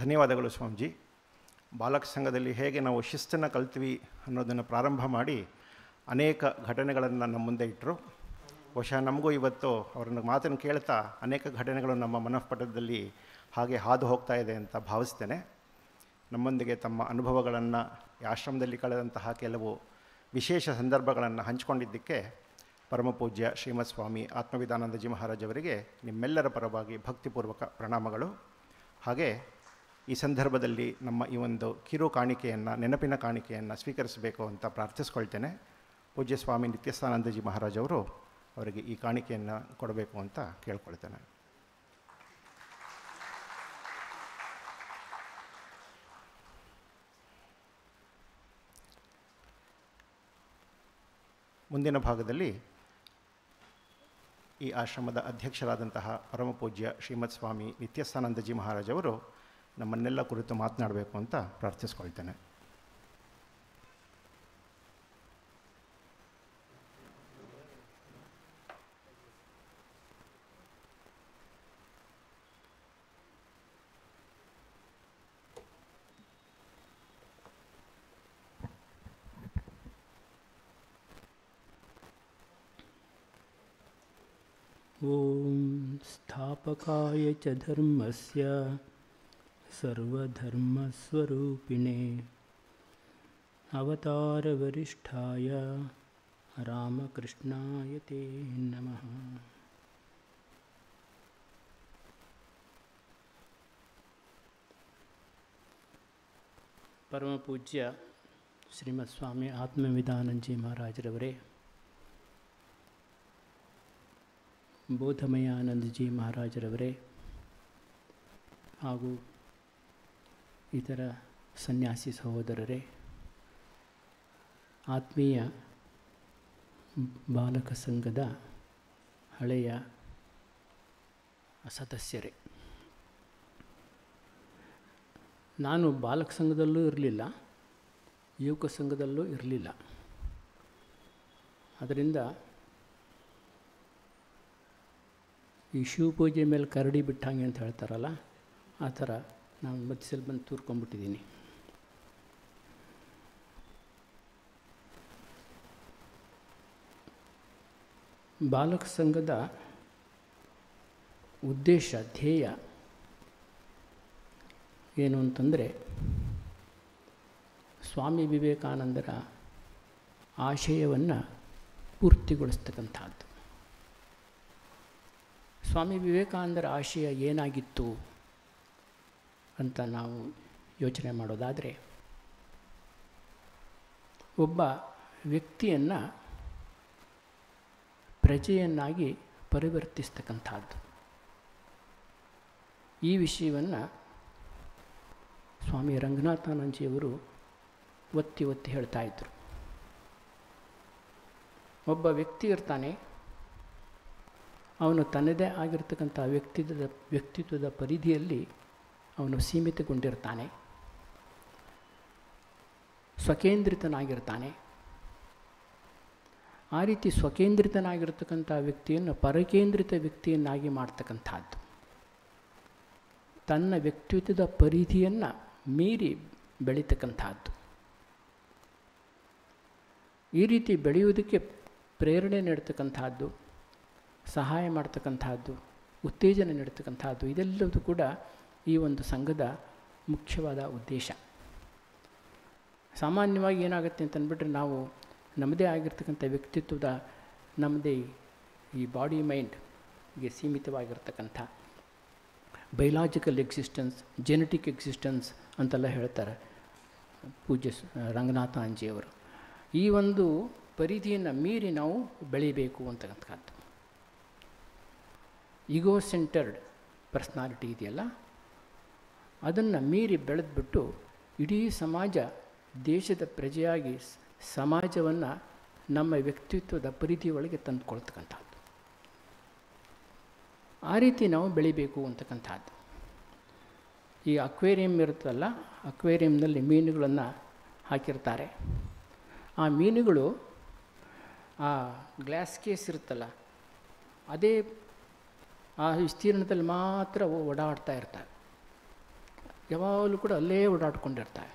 ಧನ್ಯವಾದಗಳು ಸ್ವಾಮೀಜಿ. ಬಾಲಕ ಸಂಘದಲ್ಲಿ ಹೇಗೆ ನಾವು ಶಿಸ್ತನ್ನು ಕಲ್ತ್ವಿ ಅನ್ನೋದನ್ನು ಪ್ರಾರಂಭ ಮಾಡಿ ಅನೇಕ ಘಟನೆಗಳನ್ನು ನಮ್ಮ ಮುಂದೆ ಇಟ್ಟರು. ಬಹುಶಃ ನಮಗೂ ಇವತ್ತು ಅವ್ರನ್ನ ಮಾತನ್ನು ಕೇಳ್ತಾ ಅನೇಕ ಘಟನೆಗಳು ನಮ್ಮ ಮನಃಪಟದಲ್ಲಿ ಹಾಗೆ ಹಾದು ಹೋಗ್ತಾ ಇದೆ ಅಂತ ಭಾವಿಸ್ತೇನೆ. ನಮ್ಮೊಂದಿಗೆ ತಮ್ಮ ಅನುಭವಗಳನ್ನು, ಈ ಆಶ್ರಮದಲ್ಲಿ ಕಳೆದಂತಹ ಕೆಲವು ವಿಶೇಷ ಸಂದರ್ಭಗಳನ್ನು ಹಂಚಿಕೊಂಡಿದ್ದಕ್ಕೆ ಪರಮಪೂಜ್ಯ ಶ್ರೀಮತ್ ಸ್ವಾಮಿ ಆತ್ಮವಿಧಾನಂದಜಿ ಮಹಾರಾಜ್ ಅವರಿಗೆ ನಿಮ್ಮೆಲ್ಲರ ಪರವಾಗಿ ಭಕ್ತಿಪೂರ್ವಕ ಪ್ರಣಾಮಗಳು. ಹಾಗೆ ಈ ಸಂದರ್ಭದಲ್ಲಿ ನಮ್ಮ ಈ ಒಂದು ಕಿರು ಕಾಣಿಕೆಯನ್ನು, ನೆನಪಿನ ಕಾಣಿಕೆಯನ್ನು ಸ್ವೀಕರಿಸಬೇಕು ಅಂತ ಪ್ರಾರ್ಥಿಸ್ಕೊಳ್ತೇನೆ. ಪೂಜ್ಯ ಸ್ವಾಮಿ ನಿತ್ಯಸ್ಥಾನಂದಜಿ ಮಹಾರಾಜ್ ಅವರು ಅವರಿಗೆ ಈ ಕಾಣಿಕೆಯನ್ನು ಕೊಡಬೇಕು ಅಂತ ಕೇಳ್ಕೊಳ್ತೇನೆ. ಮುಂದಿನ ಭಾಗದಲ್ಲಿ ಈ ಆಶ್ರಮದ ಅಧ್ಯಕ್ಷರಾದಂತಹ ಪರಮಪೂಜ್ಯ ಶ್ರೀಮತ್ ಸ್ವಾಮಿ ನಿತ್ಯಸ್ಥಾನಂದಜಿ ಮಹಾರಾಜ್ ಅವರು ನಮ್ಮನ್ನೆಲ್ಲ ಕುರಿತು ಮಾತನಾಡಬೇಕು ಅಂತ ಪ್ರಾರ್ಥಿಸ್ಕೊಳ್ತೇನೆ. ಓಂ ಸ್ಥಾಪಕಾಯ ಚ ಧರ್ಮಸ್ಯ ಸರ್ವಧರ್ಮಸ್ವರೂಪಿಣೆ ಅವತಾರವರಿಷ್ಠಾಯ ರಾಮಕೃಷ್ಣಾಯ ತೇ ನಮಃ. ಪರಮಪೂಜ್ಯ ಶ್ರೀಮತ್ ಸ್ವಾಮಿ ಆತ್ಮವಿಧಾನಂದಜಿ ಮಹಾರಾಜರವರೇ, ಬೋಧಮಯಾನಂದಜಿ ಮಹಾರಾಜರವರೇ ಹಾಗೂ ಇತರ ಸನ್ಯಾಸಿ ಸಹೋದರರೇ, ಆತ್ಮೀಯ ಬಾಲಕ ಸಂಘದ ಹಳೆಯ ಸದಸ್ಯರೇ, ನಾನು ಬಾಲಕ ಸಂಘದಲ್ಲೂ ಇರಲಿಲ್ಲ, ಯುವಕ ಸಂಘದಲ್ಲೂ ಇರಲಿಲ್ಲ. ಅದರಿಂದ ಈ ಶಿವಪೂಜೆ ಮೇಲೆ ಕರಡಿ ಬಿಟ್ಟಂಗೆ ಅಂತ ಹೇಳ್ತಾರಲ್ಲ, ಆ ಥರ ನಾನು ಮಧ್ಯದಲ್ಲಿ ಬಂದು ತೂರ್ಕೊಂಡ್ಬಿಟ್ಟಿದ್ದೀನಿ. ಬಾಲಕ ಸಂಘದ ಉದ್ದೇಶ, ಧ್ಯೇಯ ಏನು ಅಂತಂದರೆ, ಸ್ವಾಮಿ ವಿವೇಕಾನಂದರ ಆಶಯವನ್ನು ಪೂರ್ತಿಗೊಳಿಸ್ತಕ್ಕಂಥದ್ದು. ಸ್ವಾಮಿ ವಿವೇಕಾನಂದರ ಆಶಯ ಏನಾಗಿತ್ತು ಅಂತ ನಾವು ಯೋಚನೆ ಮಾಡೋದಾದರೆ, ಒಬ್ಬ ವ್ಯಕ್ತಿಯನ್ನು ಪ್ರಜೆಯನ್ನಾಗಿ ಪರಿವರ್ತಿಸ್ತಕ್ಕಂಥದ್ದು. ಈ ವಿಷಯವನ್ನು ಸ್ವಾಮಿ ರಂಗನಾಥಾನಂದಜಿಯವರು ಒತ್ತಿ ಒತ್ತಿ ಹೇಳ್ತಾಯಿದ್ರು. ಒಬ್ಬ ವ್ಯಕ್ತಿ ಇರ್ತಾನೆ, ಅವನು ತನ್ನದೇ ಆಗಿರ್ತಕ್ಕಂಥ ವ್ಯಕ್ತಿತ್ವದ ಪರಿಧಿಯಲ್ಲಿ ಅವನು ಸೀಮಿತಗೊಂಡಿರ್ತಾನೆ, ಸ್ವಕೇಂದ್ರಿತನಾಗಿರ್ತಾನೆ. ಆ ರೀತಿ ಸ್ವಕೇಂದ್ರಿತನಾಗಿರ್ತಕ್ಕಂಥ ವ್ಯಕ್ತಿಯನ್ನು ಪರಕೇಂದ್ರಿತ ವ್ಯಕ್ತಿಯನ್ನಾಗಿ ಮಾಡ್ತಕ್ಕಂಥದ್ದು. ತನ್ನ ವ್ಯಕ್ತಿತ್ವದ ಪರಿಧಿಯನ್ನು ಮೀರಿ ಬೆಳೀತಕ್ಕಂಥದ್ದು. ಈ ರೀತಿ ಬೆಳೆಯುವುದಕ್ಕೆ ಪ್ರೇರಣೆ ನೀಡ್ತಕ್ಕಂಥದ್ದು, ಸಹಾಯ ಮಾಡ್ತಕ್ಕಂಥದ್ದು, ಉತ್ತೇಜನ ನೀಡ್ತಕ್ಕಂಥದ್ದು, ಇದೆಲ್ಲವೂ ಕೂಡ ಈ ಒಂದು ಸಂಘದ ಮುಖ್ಯವಾದ ಉದ್ದೇಶ. ಸಾಮಾನ್ಯವಾಗಿ ಏನಾಗುತ್ತೆ ಅಂತಂದ್ಬಿಟ್ರೆ, ನಾವು ನಮ್ಮದೇ ಆಗಿರ್ತಕ್ಕಂಥ ವ್ಯಕ್ತಿತ್ವದ, ನಮ್ಮದೇ ಈ ಬಾಡಿ ಮೈಂಡ್ಗೆ ಸೀಮಿತವಾಗಿರ್ತಕ್ಕಂಥ ಬಯಲಾಜಿಕಲ್ ಎಕ್ಸಿಸ್ಟೆನ್ಸ್, ಜೆನೆಟಿಕ್ ಎಕ್ಸಿಸ್ಟೆನ್ಸ್ ಅಂತೆಲ್ಲ ಹೇಳ್ತಾರೆ ಪೂಜ್ಯ ರಂಗನಾಥಾನಂದಜಿಯವರು. ಈ ಒಂದು ಪರಿಧಿಯನ್ನು ಮೀರಿ ನಾವು ಬೆಳೀಬೇಕು ಅಂತಕ್ಕಂಥದ್ದು. ಈಗೋ ಸೆಂಟರ್ಡ್ ಪರ್ಸ್ನಾಲಿಟಿ ಇದೆಯಲ್ಲ, ಅದನ್ನು ಮೀರಿ ಬೆಳೆದ್ಬಿಟ್ಟು ಇಡೀ ಸಮಾಜ, ದೇಶದ ಪ್ರಜೆಯಾಗಿ ಸಮಾಜವನ್ನು ನಮ್ಮ ವ್ಯಕ್ತಿತ್ವದ ಪರಿಧಿಯೊಳಗೆ ತಂದುಕೊಳ್ತಕ್ಕಂಥದ್ದು. ಆ ರೀತಿ ನಾವು ಬೆಳಿಬೇಕು ಅಂತಕ್ಕಂಥದ್ದು. ಈ ಅಕ್ವೇರಿಯಂ ಇರುತ್ತಲ್ಲ, ಅಕ್ವೇರಿಯಂನಲ್ಲಿ ಮೀನುಗಳನ್ನು ಹಾಕಿರ್ತಾರೆ. ಆ ಮೀನುಗಳು ಆ ಗ್ಲಾಸ್ ಕೇಸ್ ಇರುತ್ತಲ್ಲ, ಅದೇ ಆ ವಿಸ್ತೀರ್ಣದಲ್ಲಿ ಮಾತ್ರ ಓಡಾಡ್ತಾ ಇರ್ತವೆ. ಯಾವಾಗಲೂ ಕೂಡ ಅಲ್ಲೇ ಓಡಾಡ್ಕೊಂಡಿರ್ತವೆ.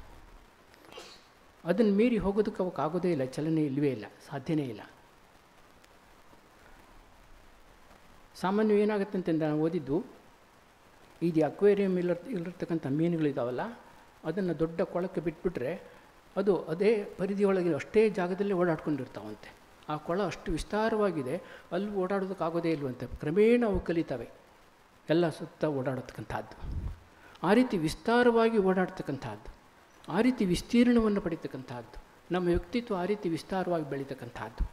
ಅದನ್ನು ಮೀರಿ ಹೋಗೋದಕ್ಕೆ ಅವಕ್ಕೆ ಆಗೋದೇ ಇಲ್ಲ, ಚಲನೆ ಇಲ್ಲವೇ ಇಲ್ಲ, ಸಾಧ್ಯನೇ ಇಲ್ಲ. ಸಾಮಾನ್ಯ ಏನಾಗುತ್ತೆ ಅಂತಂದರೆ, ನಾನು ಓದಿದ್ದು, ಇದು ಅಕ್ವೇರಿಯಂ ಇಲ್ಲಿರ್ತಕ್ಕಂಥ ಮೀನುಗಳಿದ್ದಾವಲ್ಲ, ಅದನ್ನು ದೊಡ್ಡ ಕೊಳಕ್ಕೆ ಬಿಟ್ಬಿಟ್ರೆ ಅದು ಅದೇ ಪರಿಧಿಯೊಳಗೆ ಅಷ್ಟೇ ಜಾಗದಲ್ಲೇ ಓಡಾಡ್ಕೊಂಡಿರ್ತಾವಂತೆ. ಆ ಕೊಳ ಅಷ್ಟು ವಿಸ್ತಾರವಾಗಿದೆ, ಅಲ್ಲಿ ಓಡಾಡೋದಕ್ಕಾಗೋದೇ ಇಲ್ವಂತೆ. ಕ್ರಮೇಣ ಅವು ಕಲಿತವೆ, ಎಲ್ಲ ಸುತ್ತ ಓಡಾಡತಕ್ಕಂಥದ್ದು. ಆ ರೀತಿ ವಿಸ್ತಾರವಾಗಿ ಓಡಾಡ್ತಕ್ಕಂಥದ್ದು, ಆ ರೀತಿ ವಿಸ್ತೀರ್ಣವನ್ನು ಪಡಿತಕ್ಕಂಥದ್ದು, ನಮ್ಮ ವ್ಯಕ್ತಿತ್ವ ಆ ರೀತಿ ವಿಸ್ತಾರವಾಗಿ ಬೆಳೀತಕ್ಕಂಥದ್ದು.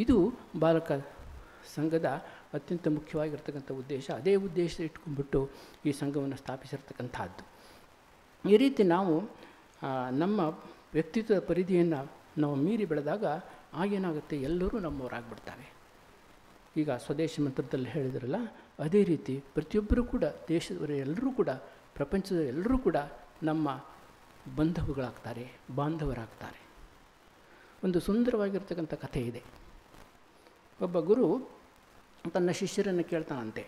ಇದು ಬಾಲಕ ಸಂಘದ ಅತ್ಯಂತ ಮುಖ್ಯವಾಗಿರ್ತಕ್ಕಂಥ ಉದ್ದೇಶ. ಅದೇ ಉದ್ದೇಶ ಇಟ್ಕೊಂಡ್ಬಿಟ್ಟು ಈ ಸಂಘವನ್ನು ಸ್ಥಾಪಿಸಿರ್ತಕ್ಕಂಥದ್ದು. ಈ ರೀತಿ ನಾವು ನಮ್ಮ ವ್ಯಕ್ತಿತ್ವದ ಪರಿಧಿಯನ್ನು ನಾವು ಮೀರಿ ಬೆಳೆದಾಗ ಆಗೇನಾಗುತ್ತೆ, ಎಲ್ಲರೂ ನಮ್ಮವರಾಗ್ಬಿಡ್ತಾರೆ. ಈಗ ಸ್ವದೇಶಿ ಮಂತ್ರದಲ್ಲಿ ಹೇಳಿದ್ರಲ್ಲ, ಅದೇ ರೀತಿ ಪ್ರತಿಯೊಬ್ಬರೂ ಕೂಡ, ದೇಶದವರ ಎಲ್ಲರೂ ಕೂಡ, ಪ್ರಪಂಚದ ಎಲ್ಲರೂ ಕೂಡ ನಮ್ಮ ಬಾಂಧವರಾಗ್ತಾರೆ. ಒಂದು ಸುಂದರವಾಗಿರ್ತಕ್ಕಂಥ ಕಥೆ ಇದೆ. ಒಬ್ಬ ಗುರು ತನ್ನ ಶಿಷ್ಯರನ್ನು ಕೇಳ್ತಾನಂತೆ,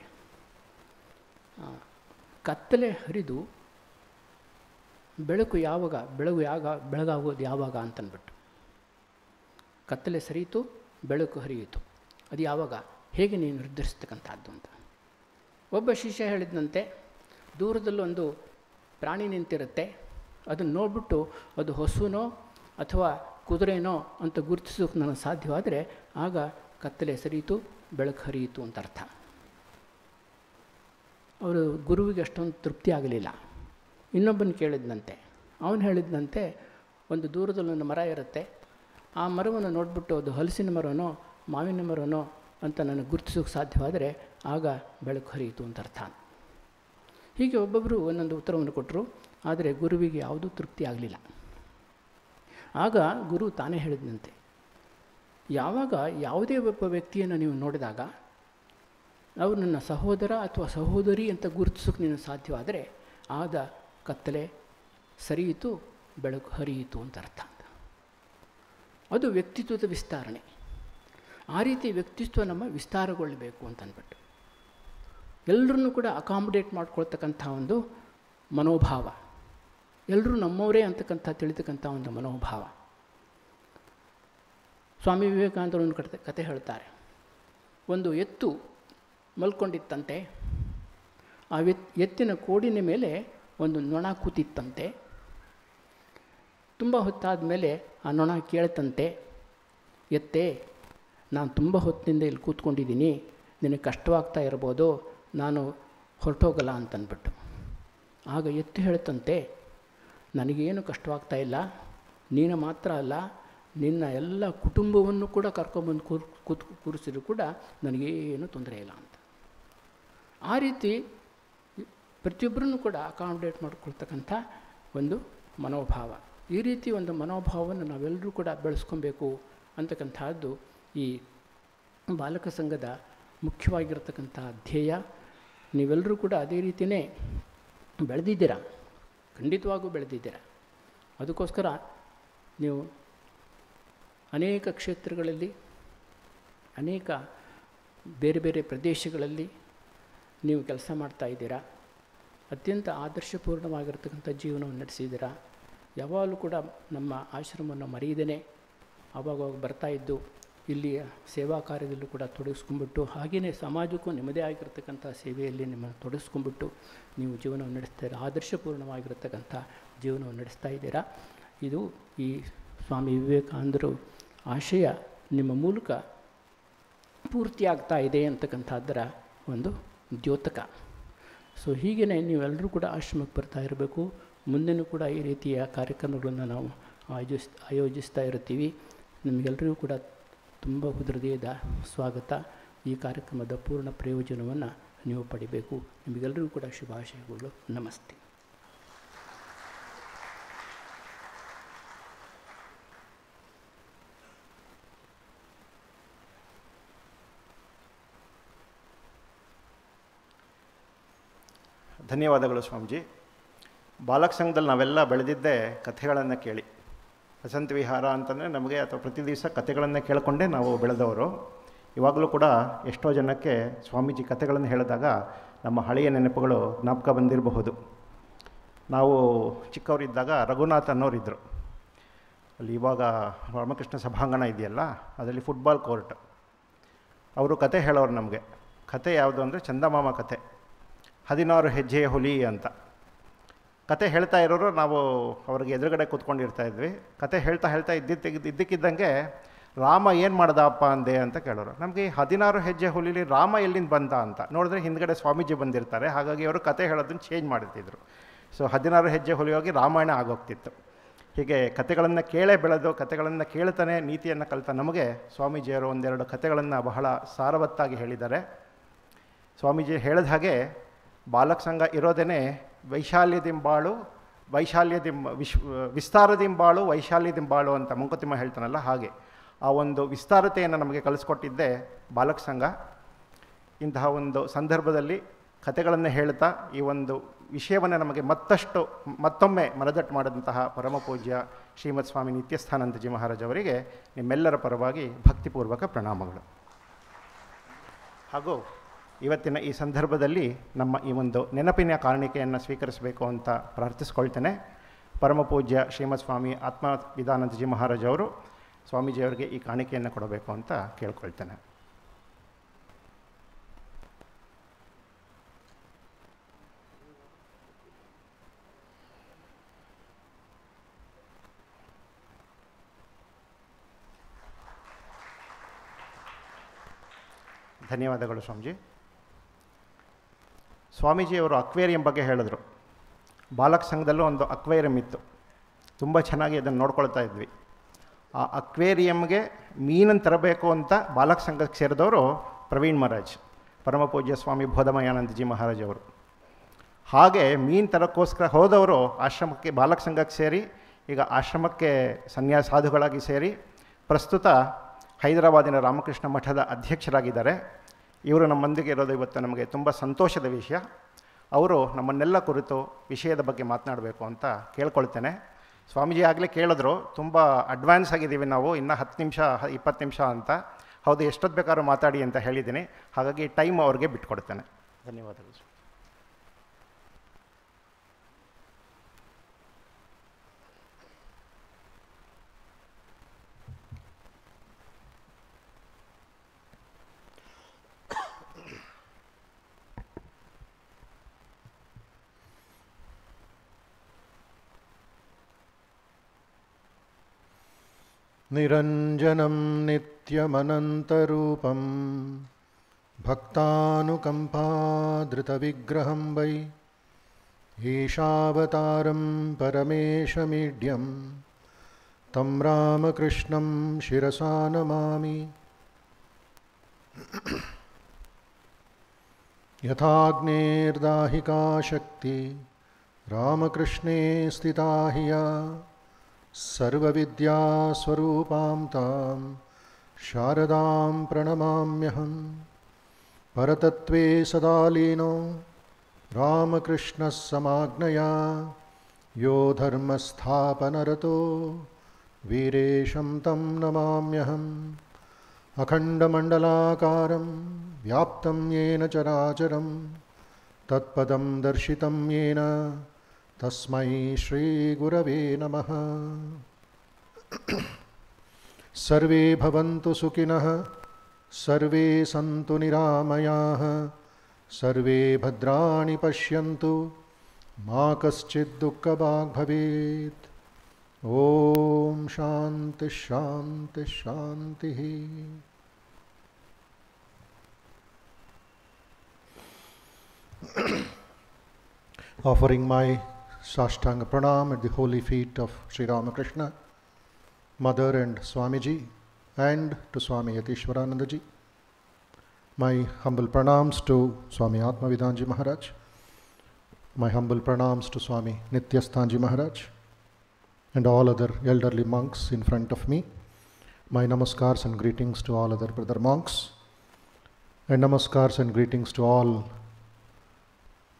ಕತ್ತಲೆ ಹರಿದು ಬೆಳಗಾಗೋದು ಯಾವಾಗ ಅಂತನ್ಬಿಟ್ಟು. ಕತ್ತಲೆ ಸರಿಯಿತು, ಬೆಳಕು ಹರಿಯಿತು, ಅದು ಯಾವಾಗ, ಹೇಗೆ ನೀನು ನಿರ್ಧರಿಸ್ತಕ್ಕಂಥದ್ದು ಅಂತ. ಒಬ್ಬ ಶಿಷ್ಯ ಹೇಳಿದಂತೆ, ದೂರದಲ್ಲೊಂದು ಪ್ರಾಣಿ ನಿಂತಿರುತ್ತೆ, ಅದನ್ನು ನೋಡಿಬಿಟ್ಟು ಅದು ಹಸುನೋ ಅಥವಾ ಕುದುರೆನೋ ಅಂತ ಗುರುತಿಸೋಕೆ ನನಗೆ ಸಾಧ್ಯವಾದರೆ ಆಗ ಕತ್ತಲೆ ಸರಿಯಿತು, ಬೆಳಕು ಹರಿಯಿತು ಅಂತ ಅರ್ಥ. ಅವರು ಗುರುವಿಗೆ ಅಷ್ಟೊಂದು ತೃಪ್ತಿ ಆಗಲಿಲ್ಲ. ಇನ್ನೊಬ್ಬನ ಕೇಳಿದಂತೆ, ಅವನು ಹೇಳಿದಂತೆ, ಒಂದು ದೂರದಲ್ಲೊಂದು ಮರ ಇರುತ್ತೆ, ಆ ಮರವನ್ನು ನೋಡಿಬಿಟ್ಟು ಅದು ಹಲಸಿನ ಮರನೋ ಮಾವಿನ ಮರನೋ ಅಂತ ನನಗೆ ಗುರುತಿಸೋಕೆ ಸಾಧ್ಯವಾದರೆ ಆಗ ಬೆಳಕು ಹರಿಯಿತು ಅಂತ ಅರ್ಥ. ಹೀಗೆ ಒಬ್ಬೊಬ್ಬರು ಒಂದೊಂದು ಉತ್ತರವನ್ನು ಕೊಟ್ಟರು. ಆದರೆ ಗುರುವಿಗೆ ಯಾವುದೂ ತೃಪ್ತಿ ಆಗಲಿಲ್ಲ. ಆಗ ಗುರು ತಾನೇ ಹೇಳಿದಂತೆ, ಯಾವಾಗ ಯಾವುದೇ ಒಬ್ಬ ವ್ಯಕ್ತಿಯನ್ನು ನೀವು ನೋಡಿದಾಗ ಅವರು ನನ್ನ ಸಹೋದರ ಅಥವಾ ಸಹೋದರಿ ಅಂತ ಗುರುತಿಸೋಕೆ ನೀನು ಸಾಧ್ಯವಾದರೆ ಆಗ ಕತ್ತಲೆ ಸರಿಯಿತು ಬೆಳಕು ಹರಿಯಿತು ಅಂತ ಅರ್ಥ ಅಂತ. ಅದು ವ್ಯಕ್ತಿತ್ವದ ವಿಸ್ತರಣೆ. ಆ ರೀತಿ ವ್ಯಕ್ತಿತ್ವ ನಮ್ಮ ವಿಸ್ತಾರಗೊಳ್ಳಬೇಕು ಅಂತ ಅಂದ್ಬಿಟ್ಟು ಎಲ್ಲರನ್ನೂ ಕೂಡ ಅಕಾಮಡೇಟ್ ಮಾಡ್ಕೊಳ್ತಕ್ಕಂಥ ಒಂದು ಮನೋಭಾವ, ಎಲ್ಲರೂ ನಮ್ಮವರೇ ಅಂತಕ್ಕಂಥ ತಿಳಿತಕ್ಕಂಥ ಒಂದು ಮನೋಭಾವ. ಸ್ವಾಮಿ ವಿವೇಕಾನಂದರು ಒಂದು ಕತೆ ಹೇಳ್ತಾರೆ. ಒಂದು ಎತ್ತು ಮಲ್ಕೊಂಡಿತ್ತಂತೆ. ಆ ಎತ್ತಿನ ಕೋಡಿನ ಮೇಲೆ ಒಂದು ನೊಣ ಕೂತಿತ್ತಂತೆ. ತುಂಬ ಹೊತ್ತಾದ ಮೇಲೆ ಆ ನೊಣ ಕೇಳ್ತಂತೆ, ಎತ್ತೇ, ನಾನು ತುಂಬ ಹೊತ್ತಿನಿಂದ ಇಲ್ಲಿ ಕೂತ್ಕೊಂಡಿದ್ದೀನಿ, ನಿನಗೆ ಕಷ್ಟವಾಗ್ತಾ ಇರ್ಬೋದು, ನಾನು ಹೊರಟೋಗಲ್ಲ ಅಂತಂದ್ಬಿಟ್ಟು. ಆಗ ಎತ್ತು ಹೇಳ್ತಂತೆ, ನನಗೇನು ಕಷ್ಟವಾಗ್ತಾ ಇಲ್ಲ, ನೀನು ಮಾತ್ರ ಅಲ್ಲ, ನಿನ್ನ ಎಲ್ಲ ಕುಟುಂಬವನ್ನು ಕೂಡ ಕರ್ಕೊಂಬಂದು ಕೂರಿಸಿದ್ರು ಕೂಡ ನನಗೇನು ತೊಂದರೆ ಇಲ್ಲ ಅಂತ. ಆ ರೀತಿ ಪ್ರತಿಯೊಬ್ಬರನ್ನು ಕೂಡ ಅಕಾಮಡೇಟ್ ಮಾಡಿಕೊಳ್ತಕ್ಕಂಥ ಒಂದು ಮನೋಭಾವ. ಈ ರೀತಿ ಒಂದು ಮನೋಭಾವವನ್ನು ನಾವೆಲ್ಲರೂ ಕೂಡ ಬೆಳೆಸ್ಕೊಬೇಕು ಅಂತಕ್ಕಂಥದ್ದು ಈ ಬಾಲಕ ಸಂಘದ ಮುಖ್ಯವಾಗಿರ್ತಕ್ಕಂಥ ಧ್ಯೇಯ. ನೀವೆಲ್ಲರೂ ಕೂಡ ಅದೇ ರೀತಿಯೇ ಬೆಳೆದಿದ್ದೀರ, ಖಂಡಿತವಾಗೂ ಬೆಳೆದಿದ್ದೀರ. ಅದಕ್ಕೋಸ್ಕರ ನೀವು ಅನೇಕ ಕ್ಷೇತ್ರಗಳಲ್ಲಿ, ಅನೇಕ ಬೇರೆ ಬೇರೆ ಪ್ರದೇಶಗಳಲ್ಲಿ ನೀವು ಕೆಲಸ ಮಾಡ್ತಾಯಿದ್ದೀರಾ. ಅತ್ಯಂತ ಆದರ್ಶಪೂರ್ಣವಾಗಿರ್ತಕ್ಕಂಥ ಜೀವನವನ್ನು ನಡೆಸಿದ್ದೀರಾ. ಯಾವಾಗಲೂ ಕೂಡ ನಮ್ಮ ಆಶ್ರಮವನ್ನು ಮರೆಯದೇ ಆವಾಗವಾಗ ಬರ್ತಾಯಿದ್ದು ಇಲ್ಲಿಯ ಸೇವಾ ಕಾರ್ಯದಲ್ಲೂ ಕೂಡ ತೊಡಗಿಸ್ಕೊಂಡ್ಬಿಟ್ಟು, ಹಾಗೆಯೇ ಸಮಾಜಕ್ಕೂ ನಿಮ್ಮದೇ ಆಗಿರ್ತಕ್ಕಂಥ ಸೇವೆಯಲ್ಲಿ ನಿಮ್ಮನ್ನು ತೊಡಗಿಸ್ಕೊಂಡ್ಬಿಟ್ಟು ನೀವು ಜೀವನವನ್ನು ನಡೆಸ್ತಾ ಆದರ್ಶಪೂರ್ಣವಾಗಿರ್ತಕ್ಕಂಥ ಜೀವನವನ್ನು ನಡೆಸ್ತಾ ಇದ್ದೀರಾ. ಇದು ಈ ಸ್ವಾಮಿ ವಿವೇಕಾನಂದರು ಆಶಯ ನಿಮ್ಮ ಮೂಲಕ ಪೂರ್ತಿಯಾಗ್ತಾ ಇದೆ ಅಂತಕ್ಕಂಥದ್ದರ ಒಂದು ದ್ಯೋತಕ. ಸೊ ಹೀಗೇ ನೀವೆಲ್ಲರೂ ಕೂಡ ಆಶ್ರಮಕ್ಕೆ ಬರ್ತಾ ಇರಬೇಕು. ಮುಂದೆನೂ ಕೂಡ ಈ ರೀತಿಯ ಕಾರ್ಯಕ್ರಮಗಳನ್ನು ನಾವು ಆಯೋಜಿಸ್ತಾ ಇರ್ತೀವಿ. ನಿಮಗೆಲ್ಲರಿಗೂ ಕೂಡ ತುಂಬ ಹೃದಯದ ಸ್ವಾಗತ. ಈ ಕಾರ್ಯಕ್ರಮದ ಪೂರ್ಣ ಪ್ರಯೋಜನವನ್ನು ನೀವು ಪಡಿಬೇಕು. ನಿಮಗೆಲ್ಲರಿಗೂ ಕೂಡ ಶುಭಾಶಯಗಳು. ನಮಸ್ತೆ. ಧನ್ಯವಾದಗಳು ಸ್ವಾಮೀಜಿ. ಬಾಲಕ ಸಂಘದಲ್ಲಿ ನಾವೆಲ್ಲ ಬೆಳೆದಿದ್ದೇ ಕಥೆಗಳನ್ನು ಕೇಳಿ. ವಸಂತ ವಿಹಾರ ಅಂತಂದರೆ ನಮಗೆ ಅಥವಾ ಪ್ರತಿ ದಿವಸ ಕಥೆಗಳನ್ನು ಕೇಳಿಕೊಂಡೇ ನಾವು ಬೆಳೆದವರು. ಇವಾಗಲೂ ಕೂಡ ಎಷ್ಟೋ ಜನಕ್ಕೆ ಸ್ವಾಮೀಜಿ ಕಥೆಗಳನ್ನು ಹೇಳಿದಾಗ ನಮ್ಮ ಹಳೆಯ ನೆನಪುಗಳು ಜ್ಞಾಪಕ ಬಂದಿರಬಹುದು. ನಾವು ಚಿಕ್ಕವರಿದ್ದಾಗ ರಘುನಾಥ್ ಅನ್ನೋರಿದ್ದರು. ಅಲ್ಲಿ ಇವಾಗ ರಾಮಕೃಷ್ಣ ಸಭಾಂಗಣ ಇದೆಯಲ್ಲ, ಅದರಲ್ಲಿ ಫುಟ್ಬಾಲ್ ಕೋರ್ಟ್. ಅವರು ಕತೆ ಹೇಳೋರು ನಮಗೆ. ಕತೆ ಯಾವುದು ಅಂದರೆ ಚಂದಮಾಮ ಕತೆ, 16 ಹೆಜ್ಜೆಯ ಹುಲಿ ಅಂತ. ಕತೆ ಹೇಳ್ತಾ ಇರೋರು ನಾವು ಅವ್ರಿಗೆ ಎದುರುಗಡೆ ಕೂತ್ಕೊಂಡಿರ್ತಾಯಿದ್ವಿ. ಕತೆ ಹೇಳ್ತಾ ಇದ್ದಕ್ಕಿದ್ದಂಗೆ ರಾಮ ಏನು ಮಾಡ್ದಪ್ಪ ಅಂದೆ ಅಂತ ಕೇಳೋರು. ನಮಗೆ 16 ಹೆಜ್ಜೆ ಹುಲಿಲಿ ರಾಮ ಎಲ್ಲಿಂದ ಬಂದ ಅಂತ ನೋಡಿದ್ರೆ ಹಿಂದ್ಗಡೆ ಸ್ವಾಮೀಜಿ ಬಂದಿರ್ತಾರೆ. ಹಾಗಾಗಿ ಅವರು ಕತೆ ಹೇಳೋದನ್ನು ಚೇಂಜ್ ಮಾಡ್ತಿದ್ರು. ಸೊ 16 ಹೆಜ್ಜೆ ಹುಲಿಯೋಗಿ ರಾಮಾಯಣ ಆಗೋಗ್ತಿತ್ತು. ಹೀಗೆ ಕತೆಗಳನ್ನು ಕೇಳೇ ಬೆಳೆದು ಕತೆಗಳನ್ನು ಕೇಳ್ತಾನೆ ನೀತಿಯನ್ನು ಕಲಿತ ನಮಗೆ ಸ್ವಾಮೀಜಿಯವರು ಒಂದೆರಡು ಕತೆಗಳನ್ನು ಬಹಳ ಸಾರವತ್ತಾಗಿ ಹೇಳಿದ್ದಾರೆ. ಸ್ವಾಮೀಜಿ ಹೇಳಿದ ಹಾಗೆ ಬಾಲಕ ಸಂಘ ಇರೋದೇ ವೈಶಾಲ್ಯದಿಂಬಾಳು ವಿಸ್ತಾರದಿಂಬಾಳು ವೈಶಾಲ್ಯದಿಂಬಾಳು ಅಂತ ಮಂಕುತಿಮ್ಮ ಹೇಳ್ತಾನಲ್ಲ, ಹಾಗೆ ಆ ಒಂದು ವಿಸ್ತಾರತೆಯನ್ನು ನಮಗೆ ಕಲಿಸ್ಕೊಟ್ಟಿದ್ದೇ ಬಾಲಕ ಸಂಘ. ಇಂತಹ ಒಂದು ಸಂದರ್ಭದಲ್ಲಿ ಕತೆಗಳನ್ನು ಹೇಳ್ತಾ ಈ ಒಂದು ವಿಷಯವನ್ನು ನಮಗೆ ಮತ್ತೊಮ್ಮೆ ಮನದಟ್ಟು ಮಾಡಿದಂತಹ ಪರಮಪೂಜ್ಯ ಶ್ರೀಮತ್ ಸ್ವಾಮಿ ನಿತ್ಯಸ್ಥಾನಂದಜಿ ಮಹಾರಾಜ್ ಅವರಿಗೆ ನಿಮ್ಮೆಲ್ಲರ ಪರವಾಗಿ ಭಕ್ತಿಪೂರ್ವಕ ಪ್ರಣಾಮಗಳು. ಹಾಗೂ ಇವತ್ತಿನ ಈ ಸಂದರ್ಭದಲ್ಲಿ ನಮ್ಮ ಈ ಒಂದು ನೆನಪಿನ ಕಾರಣಿಕೆಯನ್ನು ಸ್ವೀಕರಿಸಬೇಕು ಅಂತ ಪ್ರಾರ್ಥಿಸ್ಕೊಳ್ತೇನೆ. ಪರಮಪೂಜ್ಯ ಶ್ರೀಮತ್ ಸ್ವಾಮಿ ಆತ್ಮವಿದಾನಂದಜಿ ಮಹಾರಾಜ್ ಅವರು ಸ್ವಾಮೀಜಿಯವರಿಗೆ ಈ ಕಾಣಿಕೆಯನ್ನು ಕೊಡಬೇಕು ಅಂತ ಕೇಳ್ಕೊಳ್ತೇನೆ. ಧನ್ಯವಾದಗಳು ಸ್ವಾಮೀಜಿ. ಸ್ವಾಮೀಜಿಯವರು ಅಕ್ವೇರಿಯಂ ಬಗ್ಗೆ ಹೇಳಿದ್ರು. ಬಾಲಕ ಸಂಘದಲ್ಲೂ ಒಂದು ಅಕ್ವೇರಿಯಂ ಇತ್ತು. ತುಂಬ ಚೆನ್ನಾಗಿ ಅದನ್ನು ನೋಡ್ಕೊಳ್ತಾ ಇದ್ವಿ. ಆ ಅಕ್ವೇರಿಯಂಗೆ ಮೀನನ್ನು ತರಬೇಕು ಅಂತ ಬಾಲಕ ಸಂಘಕ್ಕೆ ಸೇರಿದವರು ಪ್ರವೀಣ್ ಮಹಾರಾಜ್, ಪರಮಪೂಜ್ಯ ಸ್ವಾಮಿ ಬೋಧಮಯಾನಂದಜಿ ಮಹಾರಾಜ್ ಅವರು. ಹಾಗೆ ಮೀನು ತರೋಕ್ಕೋಸ್ಕರ ಹೋದವರು ಆಶ್ರಮಕ್ಕೆ ಬಾಲಕ ಸಂಘಕ್ಕೆ ಸೇರಿ ಈಗ ಆಶ್ರಮಕ್ಕೆ ಸಾಧುಗಳಾಗಿ ಸೇರಿ ಪ್ರಸ್ತುತ ಹೈದರಾಬಾದಿನ ರಾಮಕೃಷ್ಣ ಮಠದ ಅಧ್ಯಕ್ಷರಾಗಿದ್ದಾರೆ. ಇವರು ನಮ್ಮೊಂದಿಗೆ ಇರೋದು ಇವತ್ತು ನಮಗೆ ತುಂಬ ಸಂತೋಷದ ವಿಷಯ. ಅವರು ನಮ್ಮನ್ನೆಲ್ಲ ಕುರಿತು ವಿಷಯದ ಬಗ್ಗೆ ಮಾತನಾಡಬೇಕು ಅಂತ ಕೇಳ್ಕೊಳ್ತೇನೆ. ಸ್ವಾಮೀಜಿ ಆಗಲೇ ಕೇಳಿದ್ರು, ತುಂಬ ಅಡ್ವಾನ್ಸ್ ಆಗಿದ್ದೀವಿ ನಾವು, ಇನ್ನೂ 10 ನಿಮಿಷ 20 ನಿಮಿಷ ಅಂತ. ಹೌದು, ಎಷ್ಟೊತ್ತು ಬೇಕಾದ್ರೂ ಮಾತಾಡಿ ಅಂತ ಹೇಳಿದ್ದೀನಿ. ಹಾಗಾಗಿ ಟೈಮ್ ಅವ್ರಿಗೆ ಬಿಟ್ಕೊಡ್ತೇನೆ. ಧನ್ಯವಾದಗಳು. ನಿರಂಜನಂ ನಿತ್ಯಮನಂತರೂಪಂ ಭಕ್ತಾನುಕಂಪಾಧೃತವಿಗ್ರಹಂ ವೈ ಈಶಾವತಾರಂ ಪರಮೇಶಮೀಡ್ಯಂ ತಂ ರಾಮಕೃಷ್ಣಂ ಶಿರಸಾ ನಮಾಮಿ. ಯಥಾಗ್ನೇರ್ದಾಹಿಕಾ ಶಕ್ತಿ ರಾಮಕೃಷ್ಣೇ ಸ್ಥಿತಾ ಹಿ ಯಾ ಸರ್ವವಿದ್ಯಾಸ್ವರೂಪಾಂ ತಾಂ ಶಾರದಾಂ ಪ್ರಣಮಾಮ್ಯಹಂ. ಪರತತ್ವೇ ಸದಾ ಲೀನೋ ರಾಮಕೃಷ್ಣಃ ಸಮಾಜ್ಞಯಾ ಯೋ ಧರ್ಮಸ್ಥಾಪನರತೋ ವೀರೇಶಂ ತಂ ನಮಾಮ್ಯಹಂ. ಅಖಂಡಮಂಡಲಾಕಾರಂ ವ್ಯಾಪ್ತಂ ಯೇನ ಚರಾಚರಂ ತತ್ಪದಂ ದರ್ಶಿತಂ ಯೇನ ತಸ್ಮೈ ಶ್ರೀ ಗುರವೇ ನಮಃ. ಸರ್ವೇ ಭವಂತು ಸುಖಿನಃ, ಸರ್ವೇ ಸಂತು ನಿರಾಮಯಾಃ, ಸರ್ವೇ ಭದ್ರಾಣಿ ಪಶ್ಯಂತು, ಮಾ ಕಶ್ಚಿತ್ ದುಃಖಭಾಗ್ ಭವೇತ್. ಓಂ ಶಾಂತಿ ಶಾಂತಿ ಶಾಂತಿ. Offering my Sashtanga Pranam at the holy feet of Sri Ramakrishna, Mother and Swamiji, and to Swami Yatishwaranandaji. My humble pranams to Swami Atmavidanji Maharaj, my humble pranams to Swami Nityasthanji Maharaj, and all other elderly monks in front of me. My namaskars and greetings to all other brother monks, and namaskars and greetings to all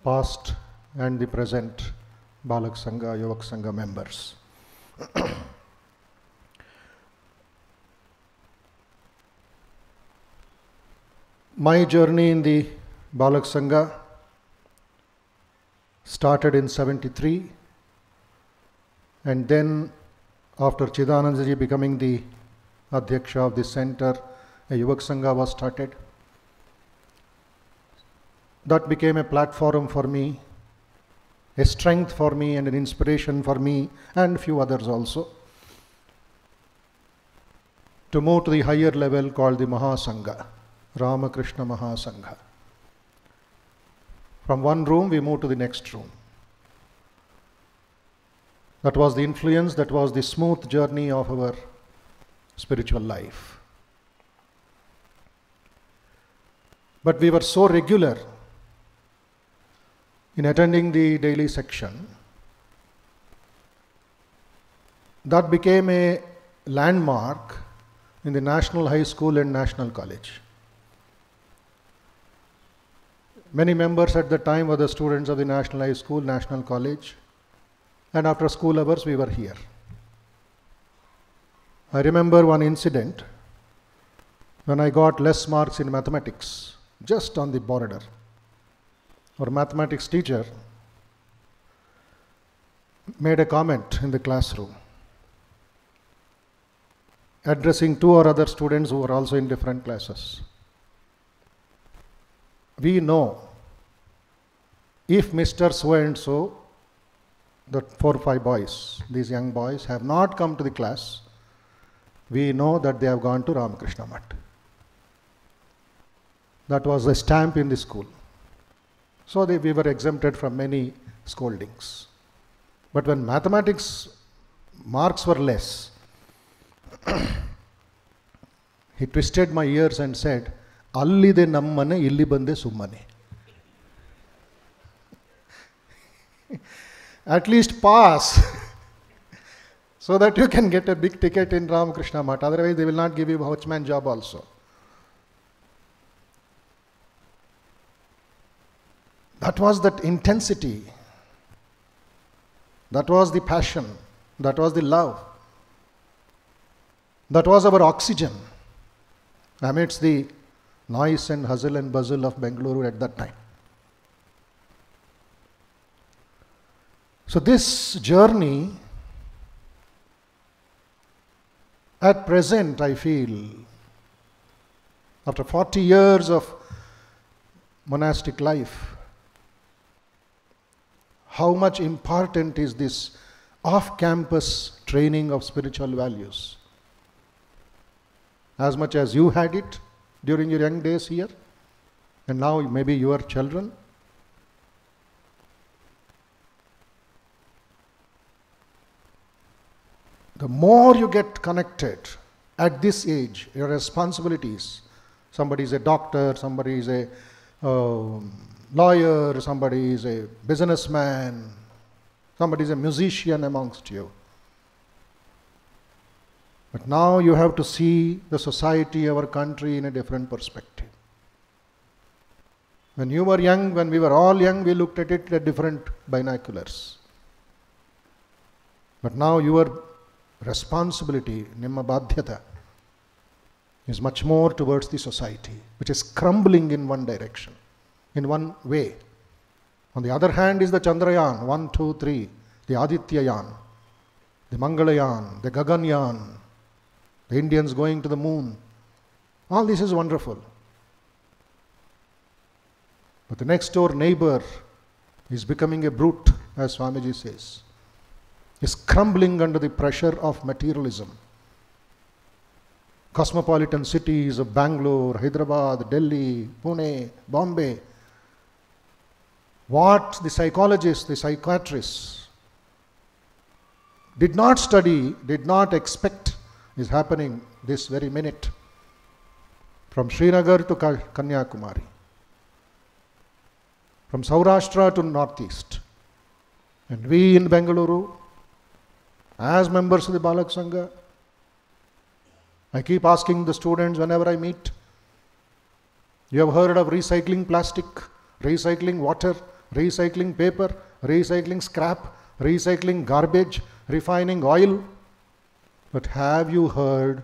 past and the present Balak Sangha, Yuvak Sangha members. My journey in the Balak Sangha started in 73, and then after Chidanandaji becoming the Adhyaksha of this center, a Yuvak Sangha was started. That became a platform for me, a strength for me and an inspiration for me and few others also, to move to the higher level called the Mahasangha, Ramakrishna Mahasangha. From one room we moved to the next room. That was the influence, that was the smooth journey of our spiritual life. But we were so regular in attending the daily section, that became a landmark in the National High School and National College. Many members at the time were the students of the National High School, National College, and after school hours we were here. I remember one incident when I got less marks in mathematics, just on the border. Our mathematics teacher made a comment in the classroom, addressing two or other students who were also in different classes. We know if Mr. So and so, the 4 or 5 boys, these young boys have not come to the class, we know that they have gone to Ramakrishna Math. That was the stamp in the school. So we were exempted from many scoldings. But when mathematics marks were less, he twisted my ears and said, "Allide nammane, illi bande summane." At least pass, so that you can get a big ticket in Ramakrishna Math. Otherwise, they will not give you a watchman job also. That was that intensity. That was the passion. That was the love. That was our oxygen amidst the noise and hustle and bustle of Bengaluru at that time. So this journey, at present, I feel, after 40 years of monastic life, how much important is this off-campus training of spiritual values? As much as you had it during your young days here, and now maybe your children. The more you get connected at this age, your responsibilities, somebody is a doctor, somebody is a lawyer, somebody is a businessman, somebody is a musician amongst you. But now you have to see the society, our country in a different perspective. When you were young, when we were all young, we looked at it at different binoculars. But now your responsibility, nimma badhyata, is much more towards the society, which is crumbling in one direction, in one way. On the other hand is the Chandrayaan, 1, 2, 3, the Adityayan, the Mangalayaan, the Gaganyaan, the Indians going to the moon. All this is wonderful. But the next door neighbor is becoming a brute, as Swamiji says. Is crumbling under the pressure of materialism. Cosmopolitan cities of Bangalore, Hyderabad, Delhi, Pune, Bombay. What the psychologists, the psychiatrists did not study, did not expect is happening this very minute. From Srinagar to Kanyakumari. From Saurashtra to Northeast. And we in Bengaluru, as members of the Balak Sangha, I keep asking the students whenever I meet, you have heard of recycling plastic, recycling water, recycling paper, recycling scrap, recycling garbage, refining oil. But have you heard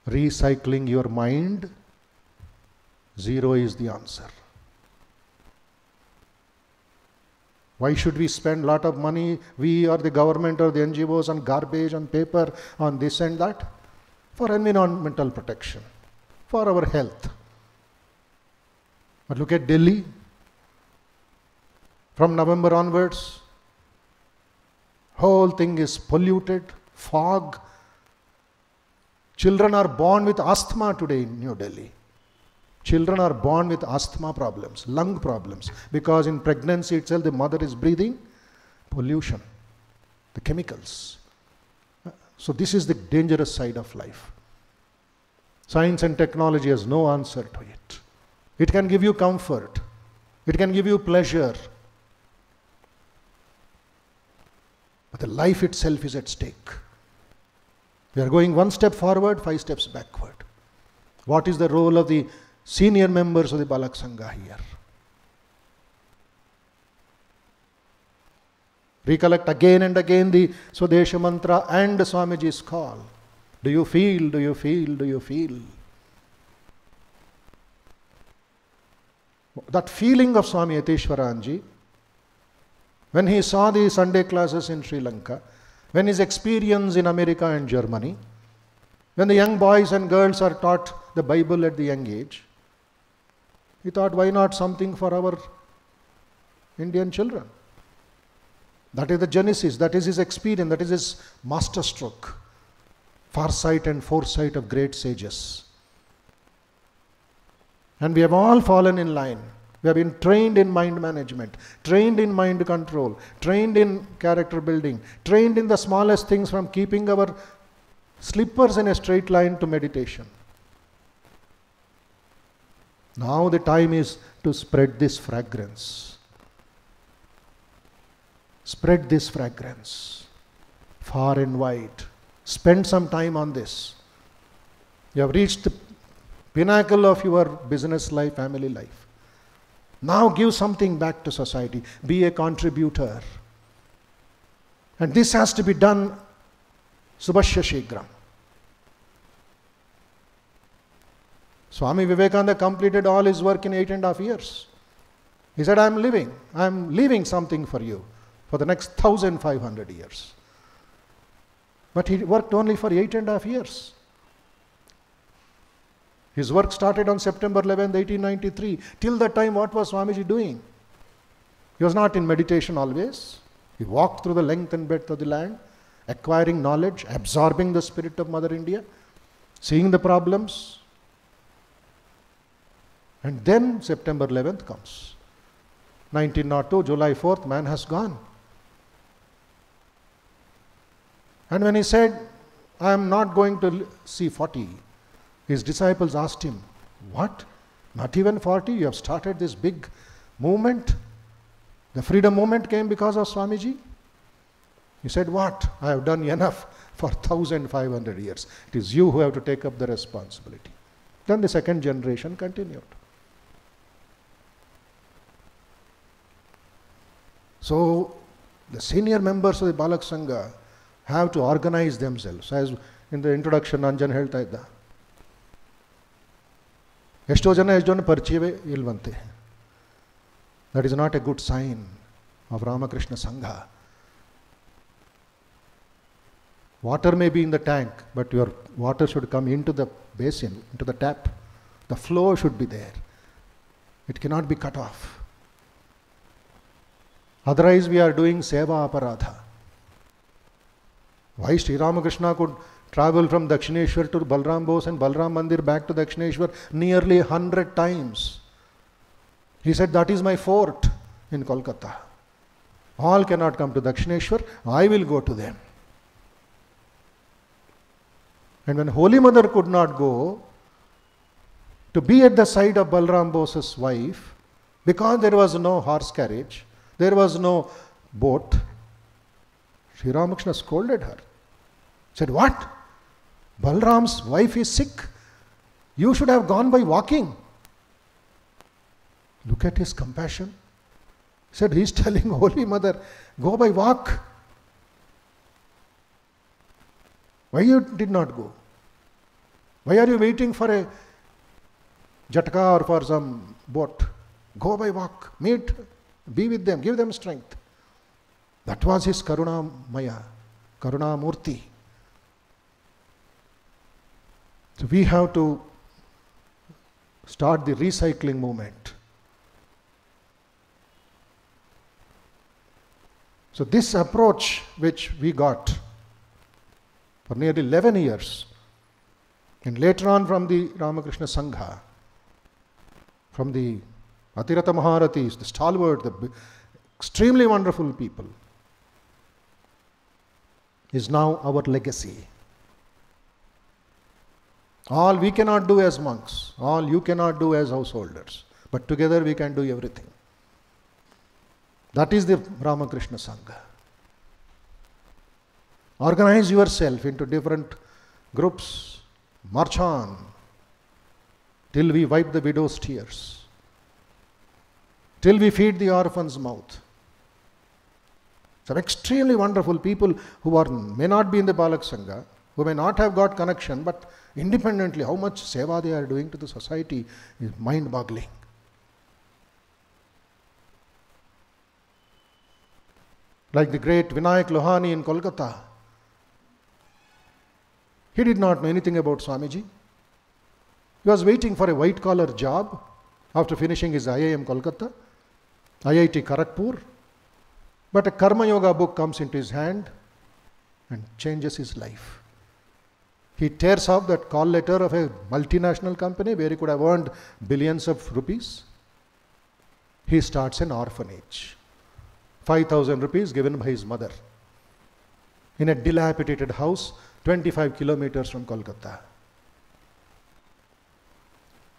recycling your mind? Zero is the answer. Why should we spend a lot of money, we or the government or the NGOs, on garbage, on paper, on this and that? For environmental protection, for our health. But look at Delhi. From November onwards, whole thing is polluted, fog. Children are born with asthma today in New Delhi. Children are born with asthma problems, lung problems, because in pregnancy itself the mother is breathing pollution, the chemicals. So this is the dangerous side of life. Science and technology has no answer to it. It can give you comfort. It can give you pleasure. But the life itself is at stake. We are going one step forward, 5 steps backward. What is the role of the senior members of the Balak Sangha here? Recollect again and again the Swadesha mantra and Swamiji's call. Do you feel, do you feel, do you feel? That feeling of Swami Yatishwaranji, when he saw the Sunday classes in Sri Lanka, when his experience in America and Germany, when the young boys and girls are taught the Bible at the young age, he thought, why not something for our Indian children? That is the genesis, that is his experience, that is his masterstroke, farsight and foresight of great sages. And we have all fallen in line. We have been trained in mind management, trained in mind control, trained in character building, trained in the smallest things, from keeping our slippers in a straight line to meditation. Now the time is to spread this fragrance. Spread this fragrance far and wide. Spend some time on this. You have reached the pinnacle of your business life, family life. Now give something back to society. Be a contributor. And this has to be done subhashya shigram. Swami Vivekananda completed all his work in 8.5 years. He said, I am leaving something for you for the next 1,500 years. But he worked only for 8.5 years. His work started on September 11, 1893. Till that time, what was Swamiji doing? He was not in meditation always. He walked through the length and breadth of the land, acquiring knowledge, absorbing the spirit of Mother India, seeing the problems. And then September 11th comes. 1902, July 4th, man has gone. And when he said, I am not going to see 40, his disciples asked him, what? Not even 40? You have started this big movement? The freedom movement came because of Swamiji? He said, what? I have done enough for 1,500 years. It is you who have to take up the responsibility. Then the second generation continued. So, the senior members of the Balak Sangha have to organize themselves. As in the introduction, Anjan ಹೇಳ್ತಾ ಇದ್ದ, ಎಷ್ಟೋ ಜನ ಪರಿಚಯವೇ ಇಲ್ವಂತೆ. That is not a good sign of Ramakrishna Sangha. Water may be in the tank, but your water should come into the basin, into the tap. The flow should be there. It cannot be cut off. Otherwise, we are doing seva aparadha. Why Sri Ramakrishna could travel from Dakshineshwar to Balram Bose and Balram Mandir back to Dakshineshwar nearly 100 times. He said, that is my fort in Kolkata. All cannot come to Dakshineshwar, I will go to them. And when Holy Mother could not go to be at the side of Balram Bose's wife, because there was no horse carriage, there was no boat, Sri Ramakrishna scolded her. Said, what? Balram's wife is sick. You should have gone by walking. Look at his compassion. He said, he is telling Holy Mother, go by walk. Why you did not go? Why are you waiting for a jatka or for some boat? Go by walk, meet, be with them, give them strength. That was his Karuna Maya, Karuna Murti. So we have to start the recycling movement. So this approach which we got for nearly 11 years, and later on from the Ramakrishna Sangha, from the Atirata Maharatis, the stalwart, the extremely wonderful people, is now our legacy. All we cannot do as monks, all you cannot do as householders, but together we can do everything. That is the Ramakrishna Sangha. Organize yourself into different groups, march on till we wipe the widow's tears, till we feed the orphan's mouth. Some extremely wonderful people who may not be in the Balak Sangha, who may not have got connection, but independently how much seva they are doing to the society is mind-boggling. Like the great Vinayak Lohani in Kolkata. He did not know anything about Swamiji. He was waiting for a white-collar job after finishing his IIM Kolkata, IIT Kharagpur. But a Karma Yoga book comes into his hand and changes his life. He tears off that call letter of a multinational company where he could have earned billions of rupees. He starts an orphanage. 5,000 rupees given by his mother in a dilapidated house 25 kilometers from Kolkata.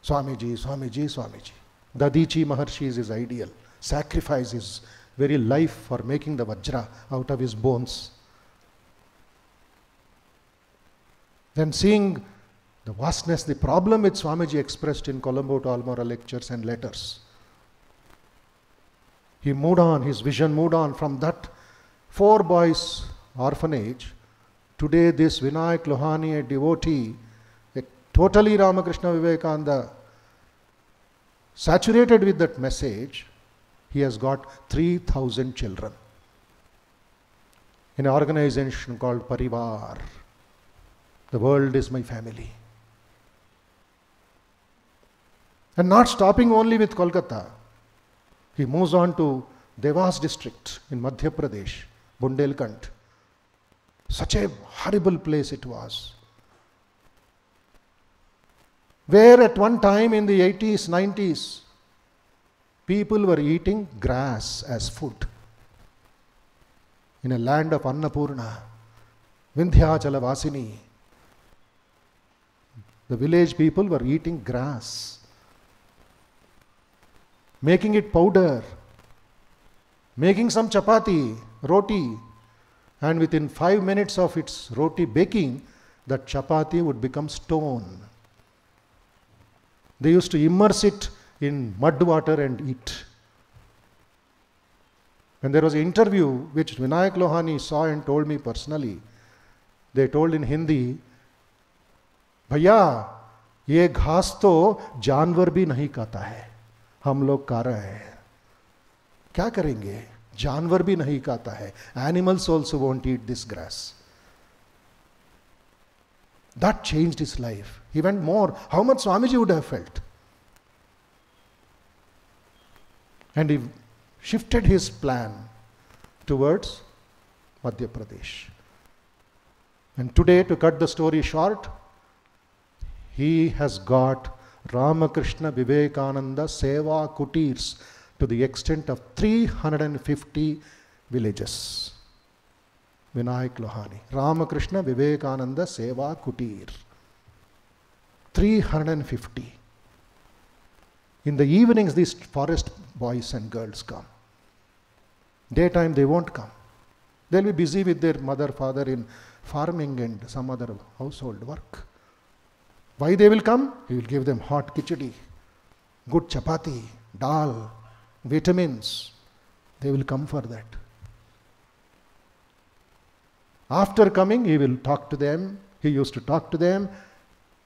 Swamiji, Swamiji, Swamiji. Dadichi Maharshi is his ideal. Sacrifice his very life for making the Vajra out of his bones. Then seeing the vastness, the problem which Swamiji expressed in Colombo to Almora lectures and letters. He moved on, his vision moved on from that 4 boys orphanage. Today this Vinayak Lohani, a devotee, a totally Ramakrishna Vivekananda, saturated with that message, he has got 3,000 children in an organization called Parivar. The world is my family. And not stopping only with Kolkata, he moves on to Devas district in Madhya Pradesh, Bundelkhand. Such a horrible place it was, where at one time in the 80s, 90s, people were eating grass as food. In a land of Annapurna, Vindhyachala Vasini, the village people were eating grass, making it powder, making some chapati, roti, and within 5 minutes of its roti baking, that chapati would become stone. They used to immerse it in mud water and eat. When there was an interview which Vinayak Lohani saw and told me personally, they told in Hindi, भैया ये घास तो जानवर भी नहीं खाता है, हम लोग खा रहे हैं, क्या करेंगे, जानवर भी नहीं खाता है, animals also won't eat this grass. That changed his life. He went more. How much Swamiji would have felt? And he shifted his plan towards Madhya Pradesh. And today, to cut the story short, he has got Ramakrishna Vivekananda Seva Kutirs to the extent of 350 villages. Vinayak Lohani, Ramakrishna Vivekananda Seva Kutir. 350. In the evenings, these forest boys and girls come. Daytime, they won't come. They'll be busy with their mother, father in farming and some other household work. Why they will come? He will give them hot khichdi, good chapati, dal, vitamins. They will come for that. After coming, he will talk to them. He used to talk to them,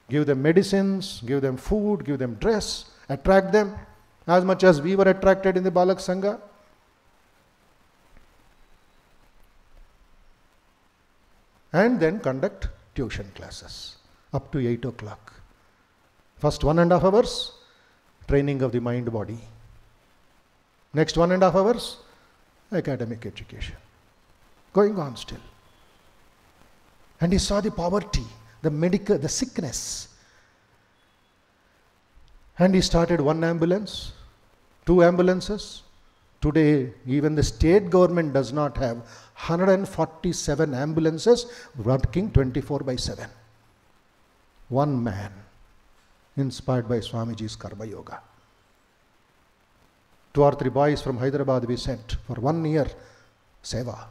give them medicines, give them food, give them dress, attract them as much as we were attracted in the Balak Sangha. And then conduct tuition classes up to 8 o'clock. First 1.5 hours, training of the mind body. Next 1.5 hours, academic education. Going on still. And he saw the poverty, the medical, the sickness. And he started 1 ambulance, 2 ambulances. Today, even the state government does not have 147 ambulances working 24/7. One man, inspired by Swamiji's Karma Yoga. 2 or 3 boys from Hyderabad we sent for 1 year seva.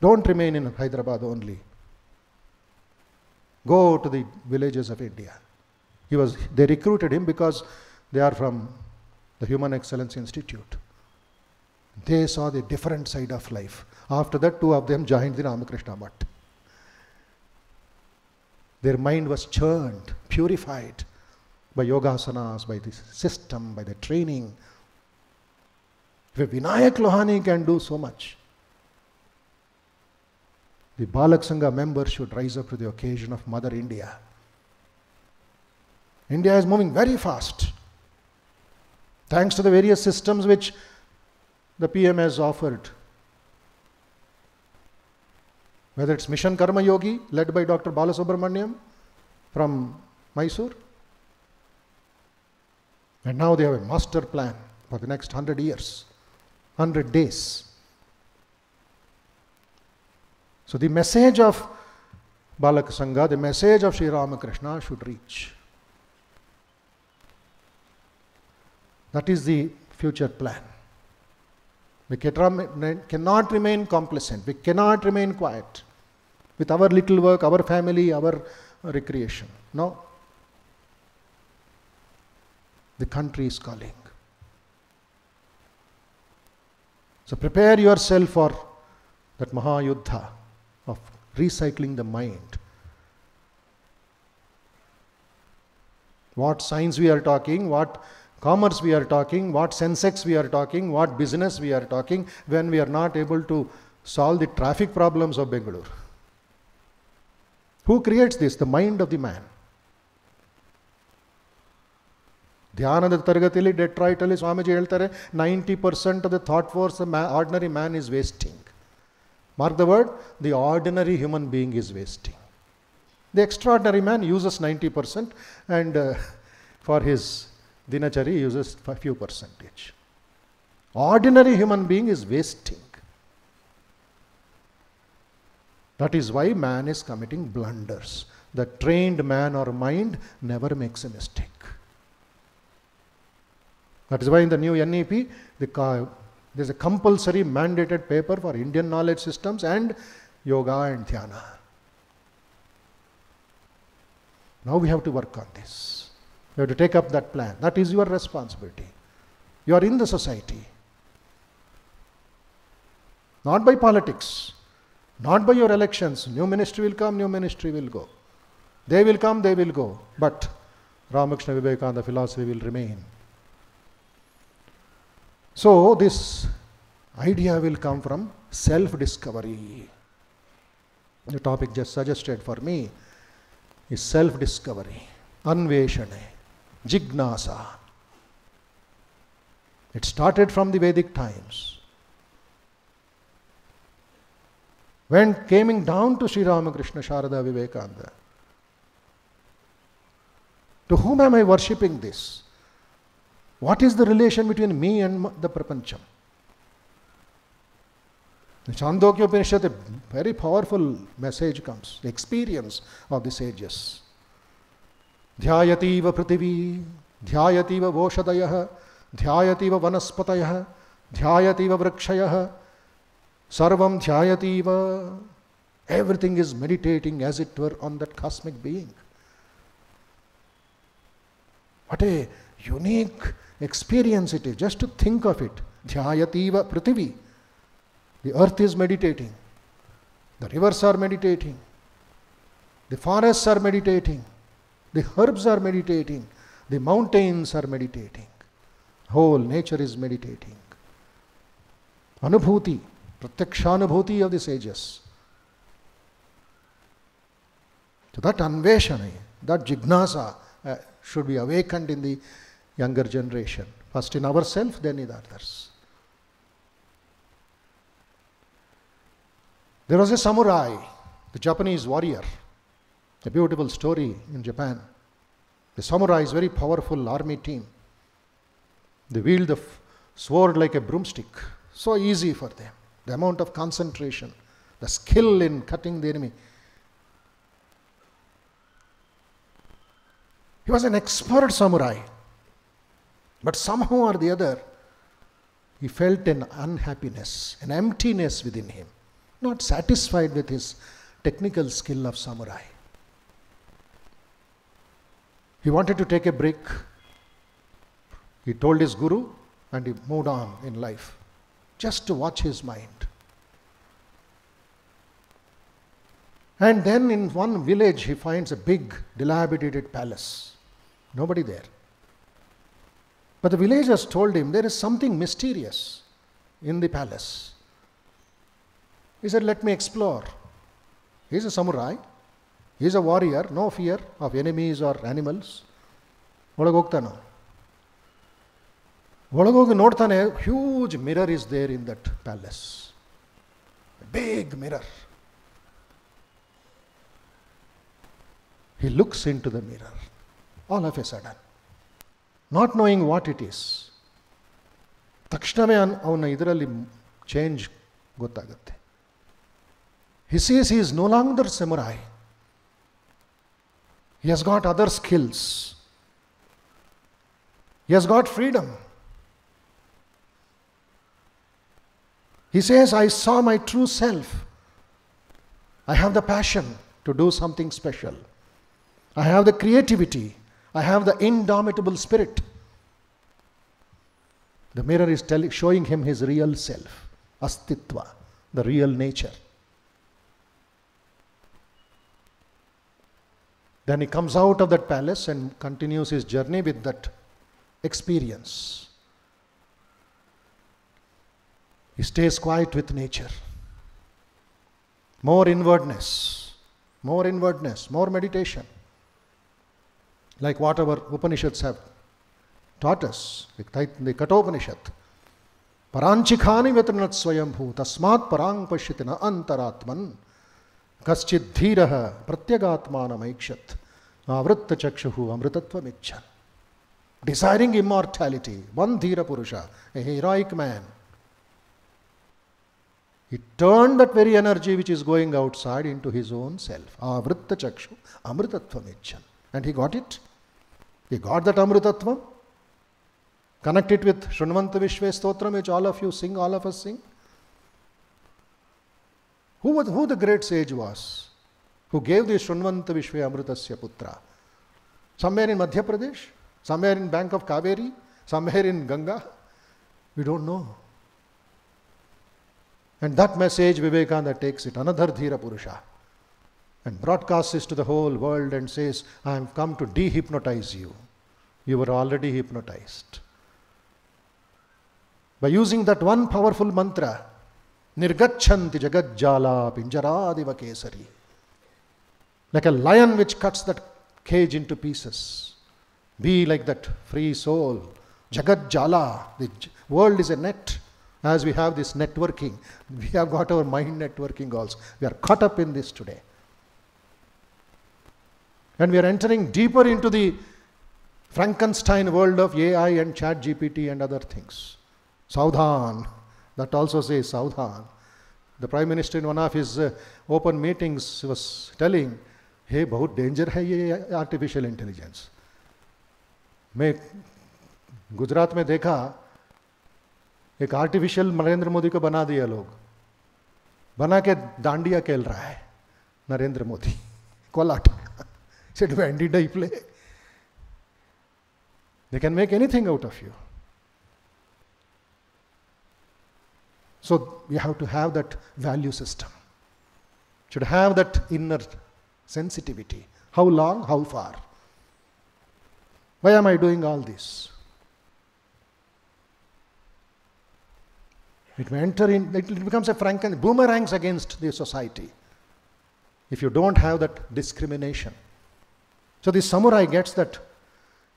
Don't remain in Hyderabad only. Go to the villages of India. They recruited him because they are from the Human Excellence Institute. They saw the different side of life. After that, 2 of them joined the Ramakrishna Math. Their mind was churned, purified by yogasanas, by the system, by the training. If Vinayak Lohani can do so much, the Balak Sangha members should rise up to the occasion of Mother India. India is moving very fast. Thanks to the various systems which the PM has offered. Whether it's Mission Karma Yogi, led by Dr. Balasubramaniam from Mysore. And now they have a master plan for the next 100 years, 100 days. So the message of Balak Sangha, the message of Sri Ramakrishna should reach. That is the future plan. We cannot remain complacent. We cannot remain quiet with our little work, our family, our recreation. No. The country is calling. So prepare yourself for that Mahayuddha of recycling the mind. What science we are talking, what commerce we are talking, what sensex we are talking, what business we are talking, when we are not able to solve the traffic problems of Bengaluru. Who creates this? The mind of the man. ಧ್ಯಾನದ ತರಗತಿಯಲ್ಲಿ ಡೆಟ್ರಾಯ್ಟಲ್ಲಿ ಸ್ವಾಮೀಜಿ ಹೇಳ್ತಾರೆ 90% of the thought force of ordinary man is wasting. Mark the word, the ordinary human being is wasting. The extraordinary man uses 90% and for his dinachari uses a few percentage. Ordinary human being is wasting. That is why man is committing blunders. The trained man or mind never makes a mistake. That is why in the new NEP, there is a compulsory mandated paper for Indian knowledge systems and yoga and dhyana. Now we have to work on this. You have to take up that plan. That is your responsibility. You are in the society. Not by politics. Not by your elections. New ministry will come, new ministry will go. They will come, they will go. But Ramakrishna Vivekananda philosophy will remain. So this idea will come from self-discovery. The topic just suggested for me is self-discovery, anveshane, jignasa. It started from the Vedic times. When coming down to Sri Ramakrishna, Sharada, Vivekananda, to whom am I worshipping this? What is the relation between me and the Prapancham? The Chandogya Upanishad, a very powerful message comes, the experience of the sages. Dhyayativa Prithivi, Dhyayativa Voshadayah, Dhyayativa Vanaspatayah, Dhyayativa Vrikshayah, Sarvam Dhyayativa. Everything is meditating as it were on that cosmic being. What a unique experience it is, just to think of it. Dhyayativa Prithivi. The earth is meditating. The rivers are meditating. The forests are meditating. The herbs are meditating. The mountains are meditating. Whole nature is meditating. Anubhuti, pratyakshanubhuti of the sages. So that anveshana, that jignasa should be awakened in the younger generation. First in ourselves, then in others. There was a samurai, the Japanese warrior, a beautiful story in Japan. The samurai is a very powerful army team. They wield the sword like a broomstick. So easy for them. The amount of concentration, the skill in cutting the enemy. He was an expert samurai. But somehow or the other, he felt an unhappiness, an emptiness within him. Not satisfied with his technical skill of samurai. He wanted to take a break. He told his guru and he moved on in life, just to watch his mind. And then in one village he finds a big dilapidated palace. Nobody there. But the villagers told him there is something mysterious in the palace. He said, let me explore. He is a samurai. He is a warrior, no fear of enemies or animals. Olagogtano. Olagogi nodtane, huge mirror is there in that palace. A big mirror. He looks into the mirror all of a sudden, not knowing what it is. Takshname avana idaralli change gottagatte. He says he is no longer samurai. He has got other skills. He has got freedom. He says, I saw my true self. I have the passion to do something special. I have the creativity. I have the indomitable spirit. The mirror is showing him his real self. astitva, the real nature. Then he comes out of that palace and continues his journey with that experience. He stays quiet with nature. More inwardness, more meditation. Like what our Upanishads have taught us, the Kathopanishad. Paranchikhani vetranat swayambhu tasmat parang pashitina antaratman kaschid dhiraha pratyagatmanam aikshat avritta chakshuhu amritatvam icchan. Desiring immortality, one dhira purusha, a heroic man, he turned that very energy which is going outside into his own self. Avritta chakshu amritatvam icchan. And he got it. He got that amritatvam. Connect it with Shrunvanta Vishve Stotram, which all of you sing, all of us sing. Who the great sage was who gave the Shrunvanta Vishve Amritasya Putra? Somewhere in Madhya Pradesh, somewhere in bank of Kaveri, somewhere in Ganga, we don't know. And that message Vivekananda takes it, another Dhira Purusha, and broadcasts it to the whole world and says, I have come to dehypnotize you. You were already hypnotized. By using that one powerful mantra, Nirgachanti Jagadjala Pinjaradiva Kesari. Like a lion which cuts that cage into pieces. Be like that free soul. Jagadjala. The world is a net. As we have this networking, we have got our mind networking also. We are caught up in this today. And we are entering deeper into the Frankenstein world of AI and ChatGPT and other things. Saudhan, that also says Saudhan. The Prime Minister in one of his open meetings was telling, hey, बहुत danger है ये artificial intelligence. मैं गुजरात में देखा एक artificial Narendra Modi को बना दिया लोग, बना के डांडिया खेल रहा है Narendra Modi kolata. Said, when did I play? They can make anything out of you. So we have to have that value system. Should have that inner sensitivity. How long? How far? Why am I doing all this? It may enter in, it becomes a boomerangs against the society if you don't have that discrimination. So the samurai gets that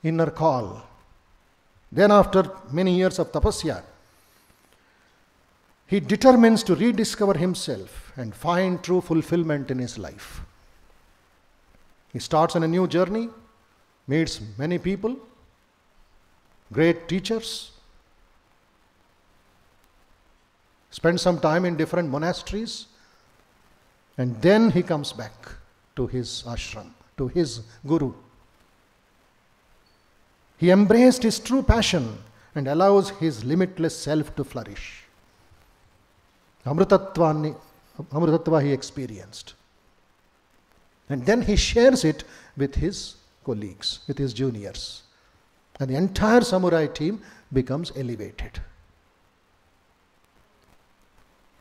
inner call. Then after many years of tapasya, he determines to rediscover himself and find true fulfillment in his life. He starts on a new journey, meets many people, great teachers, spends some time in different monasteries, and then he comes back to his ashram, to his guru. He embraced his true passion and allows his limitless self to flourish. Amritattva he experienced. And then he shares it with his colleagues, with his juniors. And the entire samurai team becomes elevated.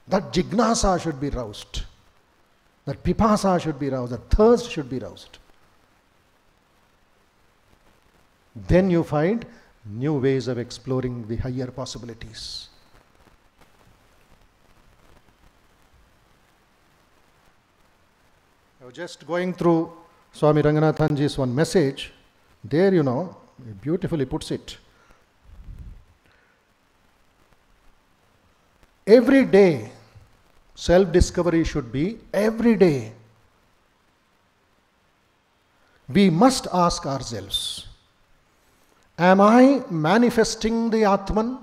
That jignasa should be roused. That pipasa should be roused. That thirst should be roused. Then you find new ways of exploring the higher possibilities. I was just going through Swami Ranganathanji's one message. There, he beautifully puts it. Every day, self-discovery should be every day. We must ask ourselves, am I manifesting the Atman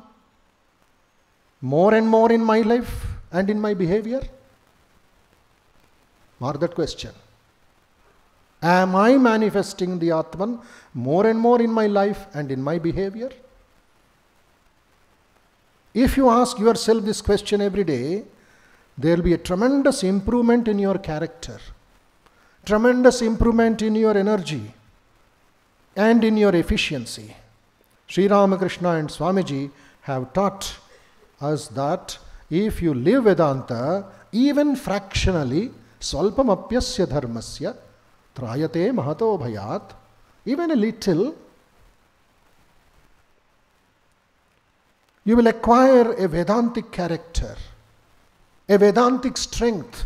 more and more in my life and in my behavior? Mark that question. Am I manifesting the Atman more and more in my life and in my behavior? If you ask yourself this question every day, there will be a tremendous improvement in your character, tremendous improvement in your energy and in your efficiency. Sri Ramakrishna and Swamiji have taught us that if you live Vedanta, even fractionally, swalpamapyasya dharmasya, trayate mahato bhayat, even a little, you will acquire a Vedantic character, a Vedantic strength,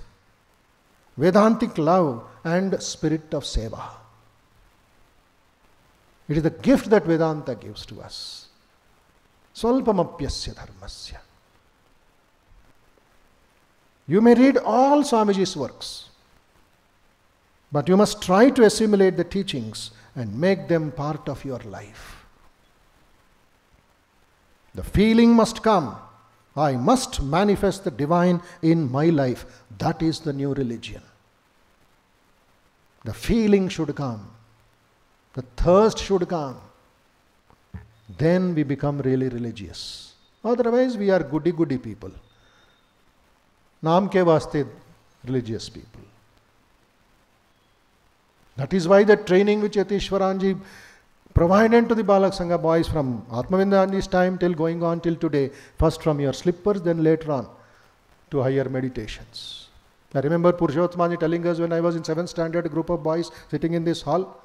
Vedantic love and spirit of seva. It is the gift that Vedanta gives to us. Swalpamapyasya dharmasya. You may read all Swamiji's works, but you must try to assimilate the teachings and make them part of your life. The feeling must come. I must manifest the divine in my life. That is the new religion. The feeling should come. The thirst should come. Then we become really religious. Otherwise, we are goody-goody people. Naam ke vaste religious people. That is why the training which Yatishwaranji provided to the Balak Sangha boys from Atmavindanji's time till going on till today, first from your slippers, then later on to higher meditations. I remember Purushottamji telling us when I was in 7th standard, a group of boys sitting in this hall,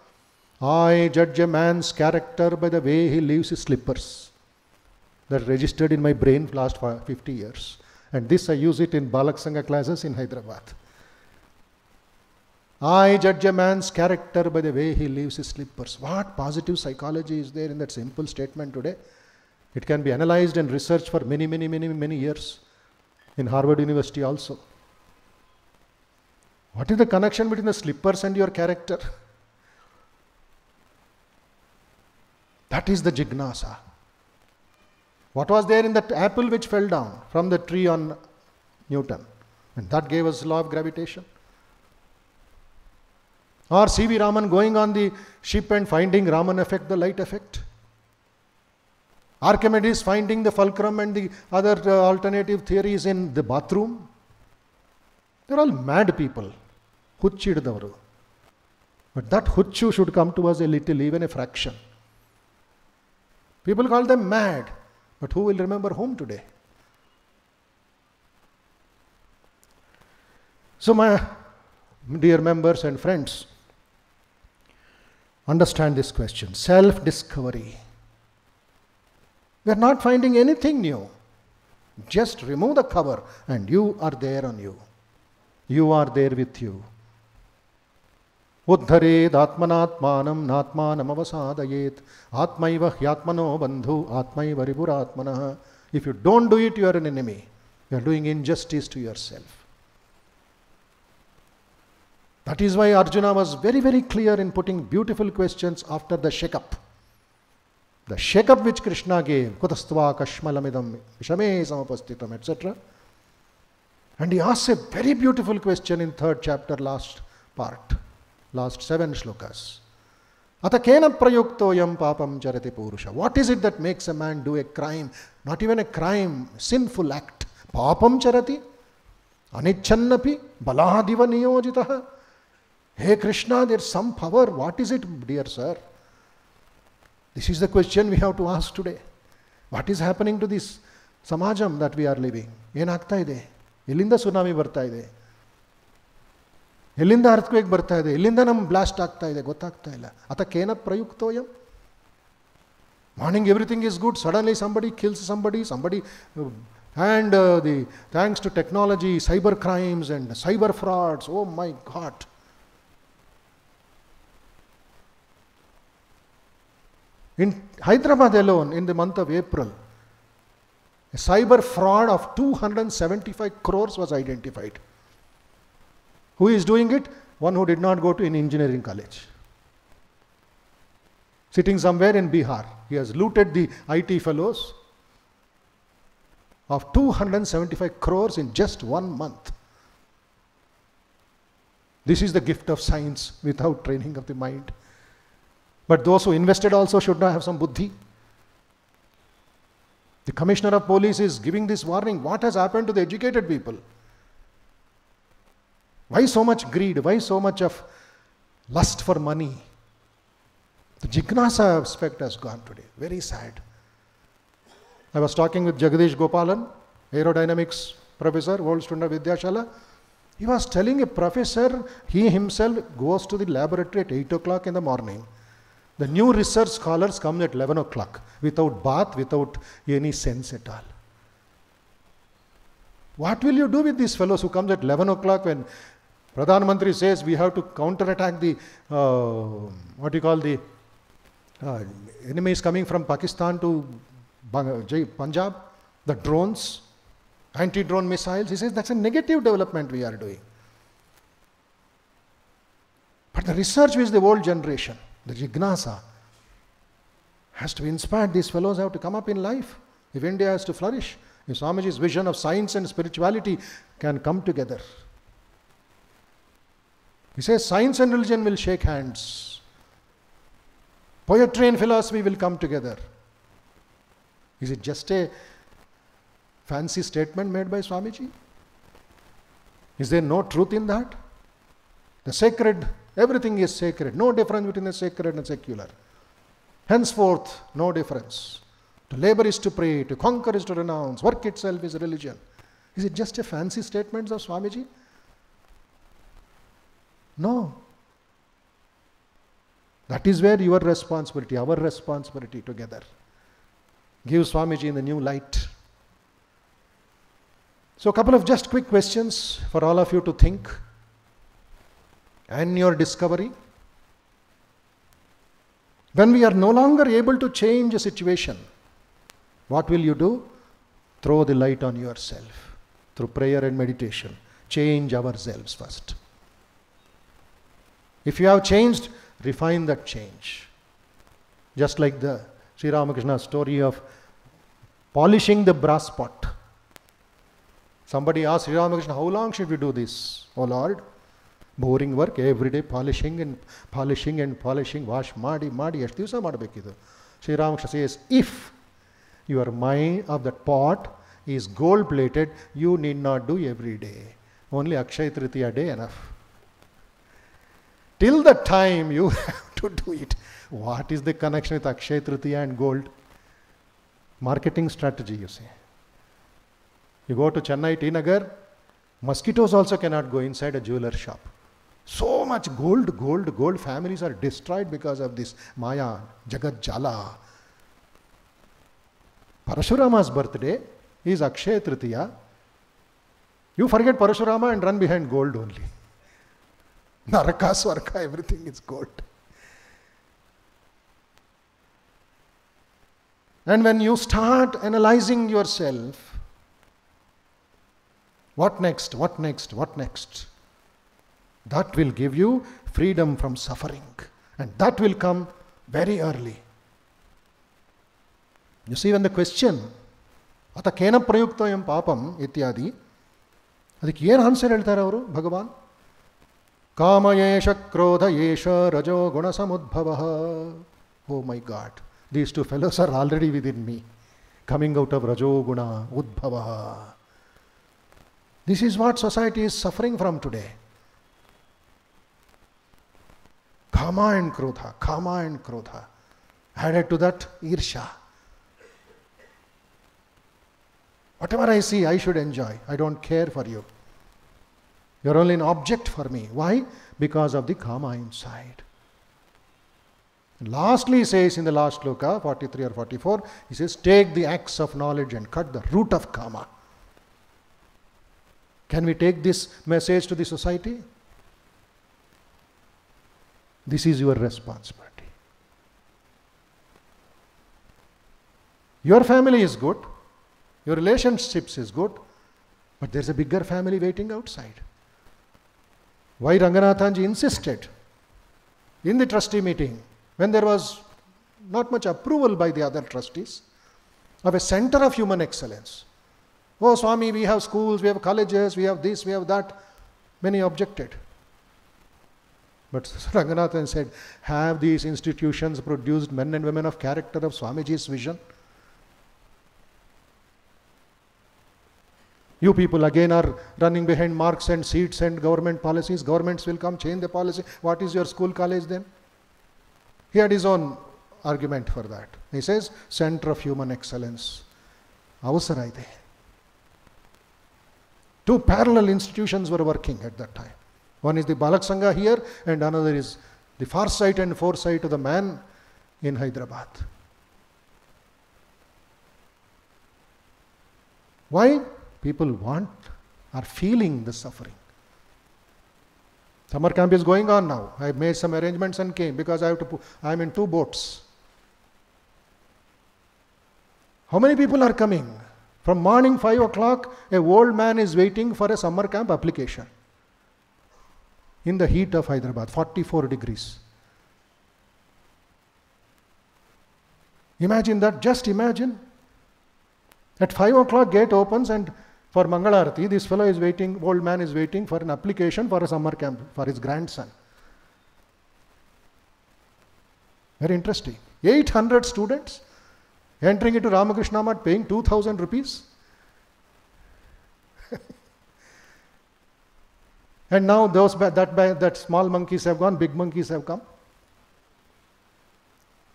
I judge a man's character by the way he leaves his slippers. That registered in my brain last 50 years. And this I use it in Balak Sangha classes in Hyderabad. I judge a man's character by the way he leaves his slippers. What positive psychology is there in that simple statement today? It can be analyzed and researched for many years in Harvard University also. What is the connection between the slippers and your character? That is the jignasa. What was there in that apple which fell down from the tree on Newton? And that gave us law of gravitation. Or C.V. Raman going on the ship and finding Raman effect, the light effect. Archimedes finding the fulcrum and the other alternative theories in the bathroom. They're all mad people. Huchidavaru. But that huchu should come to us a little, even a fraction. People call them mad. But who will remember whom today? So my dear members and friends, understand this question. Self-discovery. We are not finding anything new. Just remove the cover and you are there on you. You are there with you. Uddhared atmanatmanam natmanam avasadayet atmaiva hyatmano bandhu atmaiva ripuratmanah. If you don't do it, you are an enemy. You are doing injustice to yourself. That is why Arjuna was very clear in putting beautiful questions after the shake-up. The shake-up which Krishna gave, kutastva kashmalamidam vishame samapastitam, etc. And he asks a very beautiful question in 3rd chapter, last part, last 7 shlokas. Atakena prayuktoyam papam charati purusha. What is it that makes a man do a crime? Not even a crime, sinful act. Papam charati, anichannapi, baladiva niyojitaha. Hey Krishna, there is some power. What is it, dear sir? This is the question we have to ask today. What is happening to this samajam that we are living? Yenagta ide? Illinda tsunami barta ide? Illinda earthquake barta ide? Illinda nam blast agta ide? Gottagta illa. Ata kena prayuktoyam? Morning everything is good. Suddenly somebody kills somebody. And thanks to technology, cyber crimes and cyber frauds. Oh my God. In Hyderabad alone, in the month of April, a cyber fraud of 275 crores was identified. Who is doing it? One who did not go to an engineering college. Sitting somewhere in Bihar. He has looted the IT fellows of 275 crores in just 1 month. This is the gift of science without training of the mind. But those who invested also should not have some buddhi. The Commissioner of Police is giving this warning. What has happened to the educated people? Why so much greed? Why so much of lust for money? The jignasa aspect has gone today. Very sad. I was talking with Jagadish Gopalan, aerodynamics professor, old student of Vidyashala. He was telling a professor, he himself goes to the laboratory at 8 o'clock in the morning. The new research scholars come at 11 o'clock, without bath, without any sense at all. What will you do with these fellows who come at 11 o'clock when Pradhan Mantri says we have to counterattack the, enemies coming from Pakistan to Punjab, the drones, anti-drone missiles. He says that's a negative development we are doing. But the research which the old generation, the Jignasa, has to inspire these fellows how to come up in life. If India has to flourish, if Swamiji's vision of science and spirituality can come together. He says science and religion will shake hands. Poetry and philosophy will come together. Is it just a fancy statement made by Swamiji? Is there no truth in that? The sacred, everything is sacred. No difference between the sacred and secular. Henceforth, no difference. To labor is to pray, to conquer is to renounce, work itself is religion. Is it just a fancy statement of Swamiji? No. That is where your responsibility, our responsibility together. Give Swamiji in the new light. So a couple of just quick questions for all of you to think and your discovery. When we are no longer able to change a situation, what will you do? Throw the light on yourself through prayer and meditation. Change ourselves first. If you have changed, refine that change. Just like the Sri Ramakrishna story of polishing the brass pot. Somebody asked Sri Ramakrishna, how long should we do this? Oh Lord, boring work, every day polishing and polishing and polishing, wash ಮಾಡಿ ಎಷ್ಟು ದಿವಸ ಮಾಡಬೇಕಿದು. Sri Ramakrishna says, if your mind of that pot is gold plated, you need not do every day. Only Akshaya Tritiya day enough. Till that time you have to do it. What is the connection with Akshaya Tritiya and gold? Marketing strategy, you see. You go to Chennai, T Nagar, mosquitoes also cannot go inside a jeweler shop. So much gold. Families are destroyed because of this Maya, Jagat Jala. Parashurama's birthday is Akshaya Tritiya. You forget Parashurama and run behind gold only. Naraka, Swarga, everything is gold. And when you start analyzing yourself, what next? That will give you freedom from suffering. And that will come very early. You see, when the question, Ata kena prayuktoyam papam ityadi, ಅದಕ್ಕೆ ಏನು answer ಹೇಳ್ತಾರೆ ಅವರು ಭಗವಾನ್? ಕಾಮಯೇಷ ಕ್ರೋಧಯೇಷ ರಜೋ ಗುಣ ಸಮುದ್ಭವ. ಓ ಮೈ god, these two fellows are already within me, coming out of Rajoguna, Udbhava. This is what society is suffering from today. Kama and Krodha. Added to that, Irsha. Whatever I see, I should enjoy. I don't care for you. You're only an object for me. Why? Because of the Kama inside. And lastly, he says in the last sloka, 43 or 44, he says, take the axe of knowledge and cut the root of Kama. Can we take this message to the society? This is your responsibility. Your family is good. Your relationships is good. But there's a bigger family waiting outside. Why Ranganathanji insisted in the trustee meeting, when there was not much approval by the other trustees, of a center of human excellence. Oh Swami, we have schools, we have colleges, we have this, we have that. Many objected. But Ranganathan said, have these institutions produced men and women of character of Swamiji's vision? You people again are running behind marks and seats and government policies. Governments will come, change the policy. What is your school, college then? He had his own argument for that. He says, center of human excellence. Avasara ide. Two parallel institutions were working at that time. One is the Balak Sangha here, and another is the far sight and foresight of the man in Hyderabad. Why? People are feeling the suffering. Summer camp is going on now. I made some arrangements and came because I am in 2 boats. How many people are coming? From morning 5 o'clock, a old man is waiting for a summer camp application. In the heat of Hyderabad, 44 degrees. Imagine that, just imagine. At 5 o'clock gate opens and for Mangalarati, this fellow is waiting, old man is waiting for an application for a summer camp for his grandson. Very interesting. 800 students entering into Ramakrishna Math paying 2,000 rupees. And now that small monkeys have gone, big monkeys have come.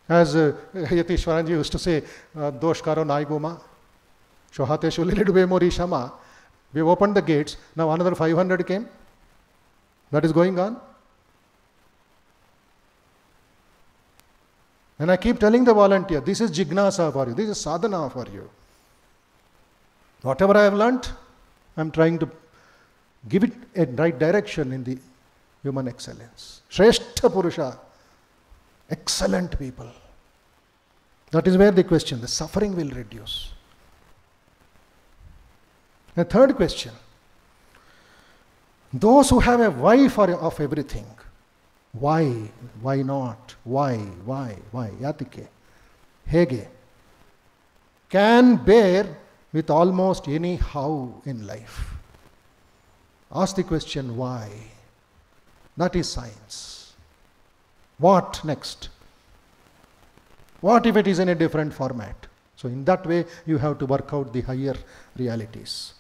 As Yatishwaranji used to say, Doshkaro Nai Goma, Shohate Shulilidube Mori Shama. We opened the gates, now another 500 came. That is going on. And I keep telling the volunteer, this is Jignasa for you, this is Sadhana for you. Whatever I have learnt, I am trying to give it a right direction in the human excellence. Shrestha Purusha, excellent people. That is where the question, the suffering will reduce. The third question, those who have a why of everything, why not, why, yatike, hege, can bear with almost any how in life. Ask the question why. That is science. What next? What if it is in a different format? So in that way you have to work out the higher realities.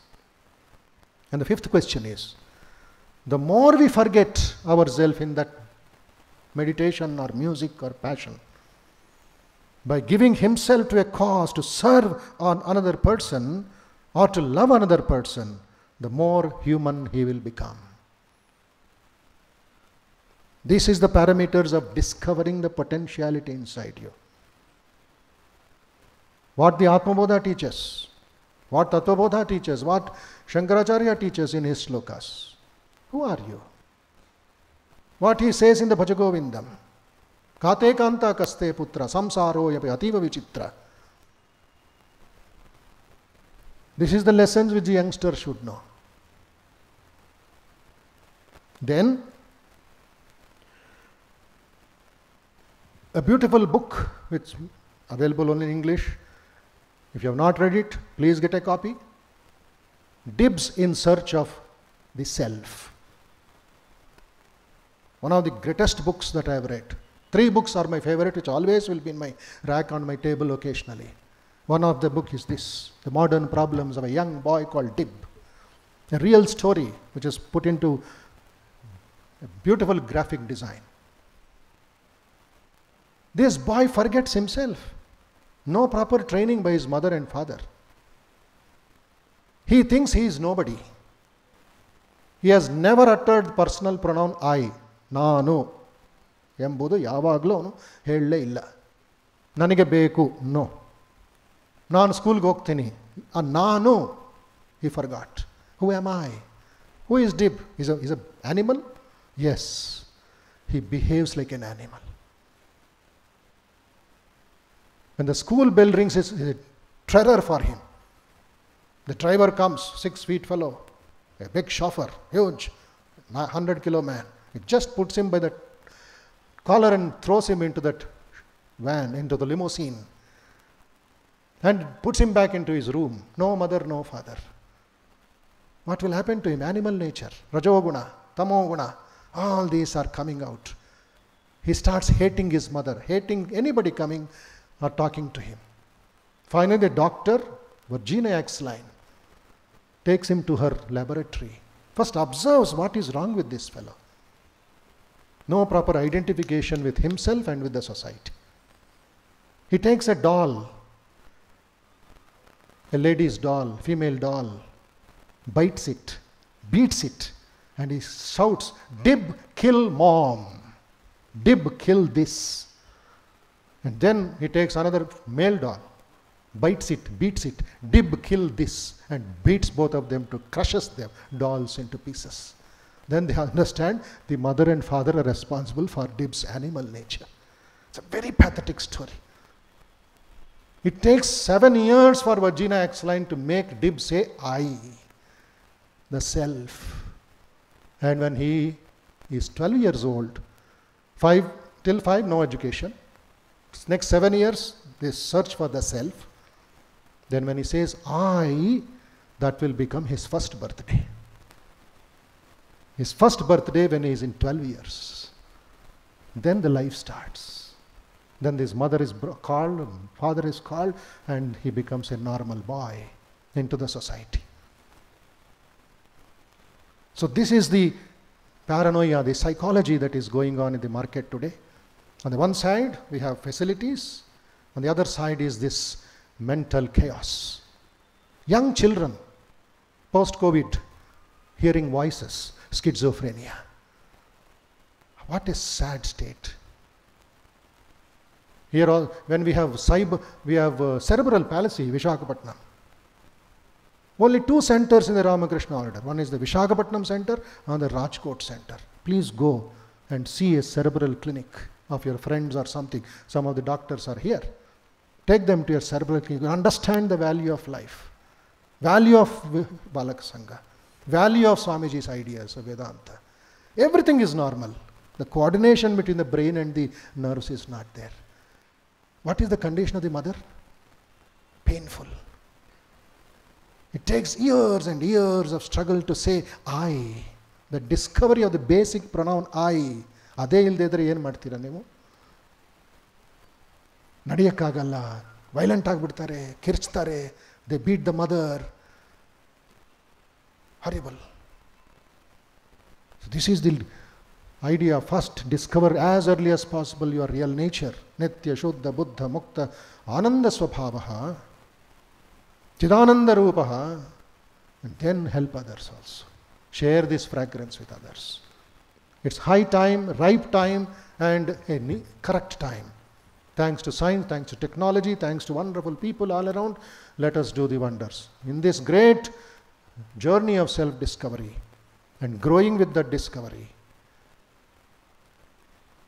And the fifth question is, the more we forget ourselves in that meditation or music or passion, by giving himself to a cause to serve on another person or to love another person, the more human he will become. This is the parameters of discovering the potentiality inside you. What the Atmabodha teaches, what Tattvabodha teaches, what Shankaracharya teaches in his slokas. Who are you? What he says in the Bhajagovindam. Kate kanta kaste putra samsaro yape ativa vichitra. This is the lessons which the youngster should know. Then, a beautiful book which is available only in English. If you have not read it, please get a copy. Dibs in Search of the Self. One of the greatest books that I have read. 3 books are my favorite, which always will be in my rack on my table occasionally. One of the book is this, The Modern Problems of a Young Boy Called Dib. A real story which is put into a beautiful graphic design. This boy forgets himself. No proper training by his mother and father. He thinks he is nobody. He has never uttered personal pronoun I, ನಾನು ಎಂಬುದು ಯಾವಾಗಲೂ ಅವನು ಹೇಳಲೇ ಇಲ್ಲ. ನನಗೆ ಬೇಕು, no. ನಾನು ಸ್ಕೂಲ್ಗೆ ಹೋಗ್ತೀನಿ, ನಾನು, he forgot. Who am I? Who is Dib? He's an animal? Yes. He behaves like an animal. When the school bell rings, it's a terror for him. The driver comes, 6 feet fellow, a big chauffeur, huge, 100-kilo man. He just puts him by the collar and throws him into that van, into the limousine, and puts him back into his room. No mother, no father. What will happen to him? Animal nature, Rajoguna, Tamoguna, all these are coming out. He starts hating his mother, hating anybody coming or talking to him. Finally, the doctor, Virginia Axline, takes him to her laboratory. First observes what is wrong with this fellow. No proper identification with himself and with the society. He takes a doll, a lady's doll, female doll, bites it beats it, and he shouts, "Dib, kill mom. Dib, kill this." And then he takes another male doll, bites it, beats it, "Dib, kill this," and beats both of them to crushes them dolls into pieces. Then they understand the mother and father are responsible for Dib's animal nature. It's a very pathetic story. It takes 7 years for Virginia Axline to make Dib say I, the self. And when he is 12 years old, till 5 no education. Next 7 years they search for the self. Then when he says I, that will become his first birthday. His first birthday when he is in 12 years. Then the life starts. Then his mother is called, father is called, and he becomes a normal boy into the society. So this is the paranoia, the psychology that is going on in the market today. On the one side, we have facilities. On the other side is this mental chaos. Young children, post-COVID, hearing voices, schizophrenia. What a sad state. Here, when we have cerebral palsy, Visakhapatnam. Only 2 centers in the Ramakrishna order. One is the Visakhapatnam center and the Rajkot center. Please go and see a cerebral clinic of your friends or something. Some of the doctors are here. Take them to your cerebral clinic. You understand the value of life, value of Balak Sangha, value of Swamiji's ideas of Vedanta. Everything is normal. The coordination between the brain and the nerves is not there. What is the condition of the mother? Painful. It takes years and years of struggle to say I. The discovery of the basic pronoun I. ಅದೇ ಇಲ್ಲದೆ ಇದ್ರೆ ಏನು ಮಾಡ್ತೀರಾ ನೀವು? ನಡೆಯೋಕ್ಕಾಗಲ್ಲ, violent ಆಗಿಬಿಡ್ತಾರೆ, ಕಿರ್ಚ್ತಾರೆ, they beat the mother. Horrible. So this is the idea. First, discover as early as possible your real nature. Nitya, Shuddha, Buddha, Mukta, Ananda Swabhavaha, Chidananda Rupaha, and then help others also. Share this fragrance with others. It's high time, ripe time, and a correct time. Thanks to science, thanks to technology, thanks to wonderful people all around, let us do the wonders. In this great journey of self-discovery and growing with that discovery,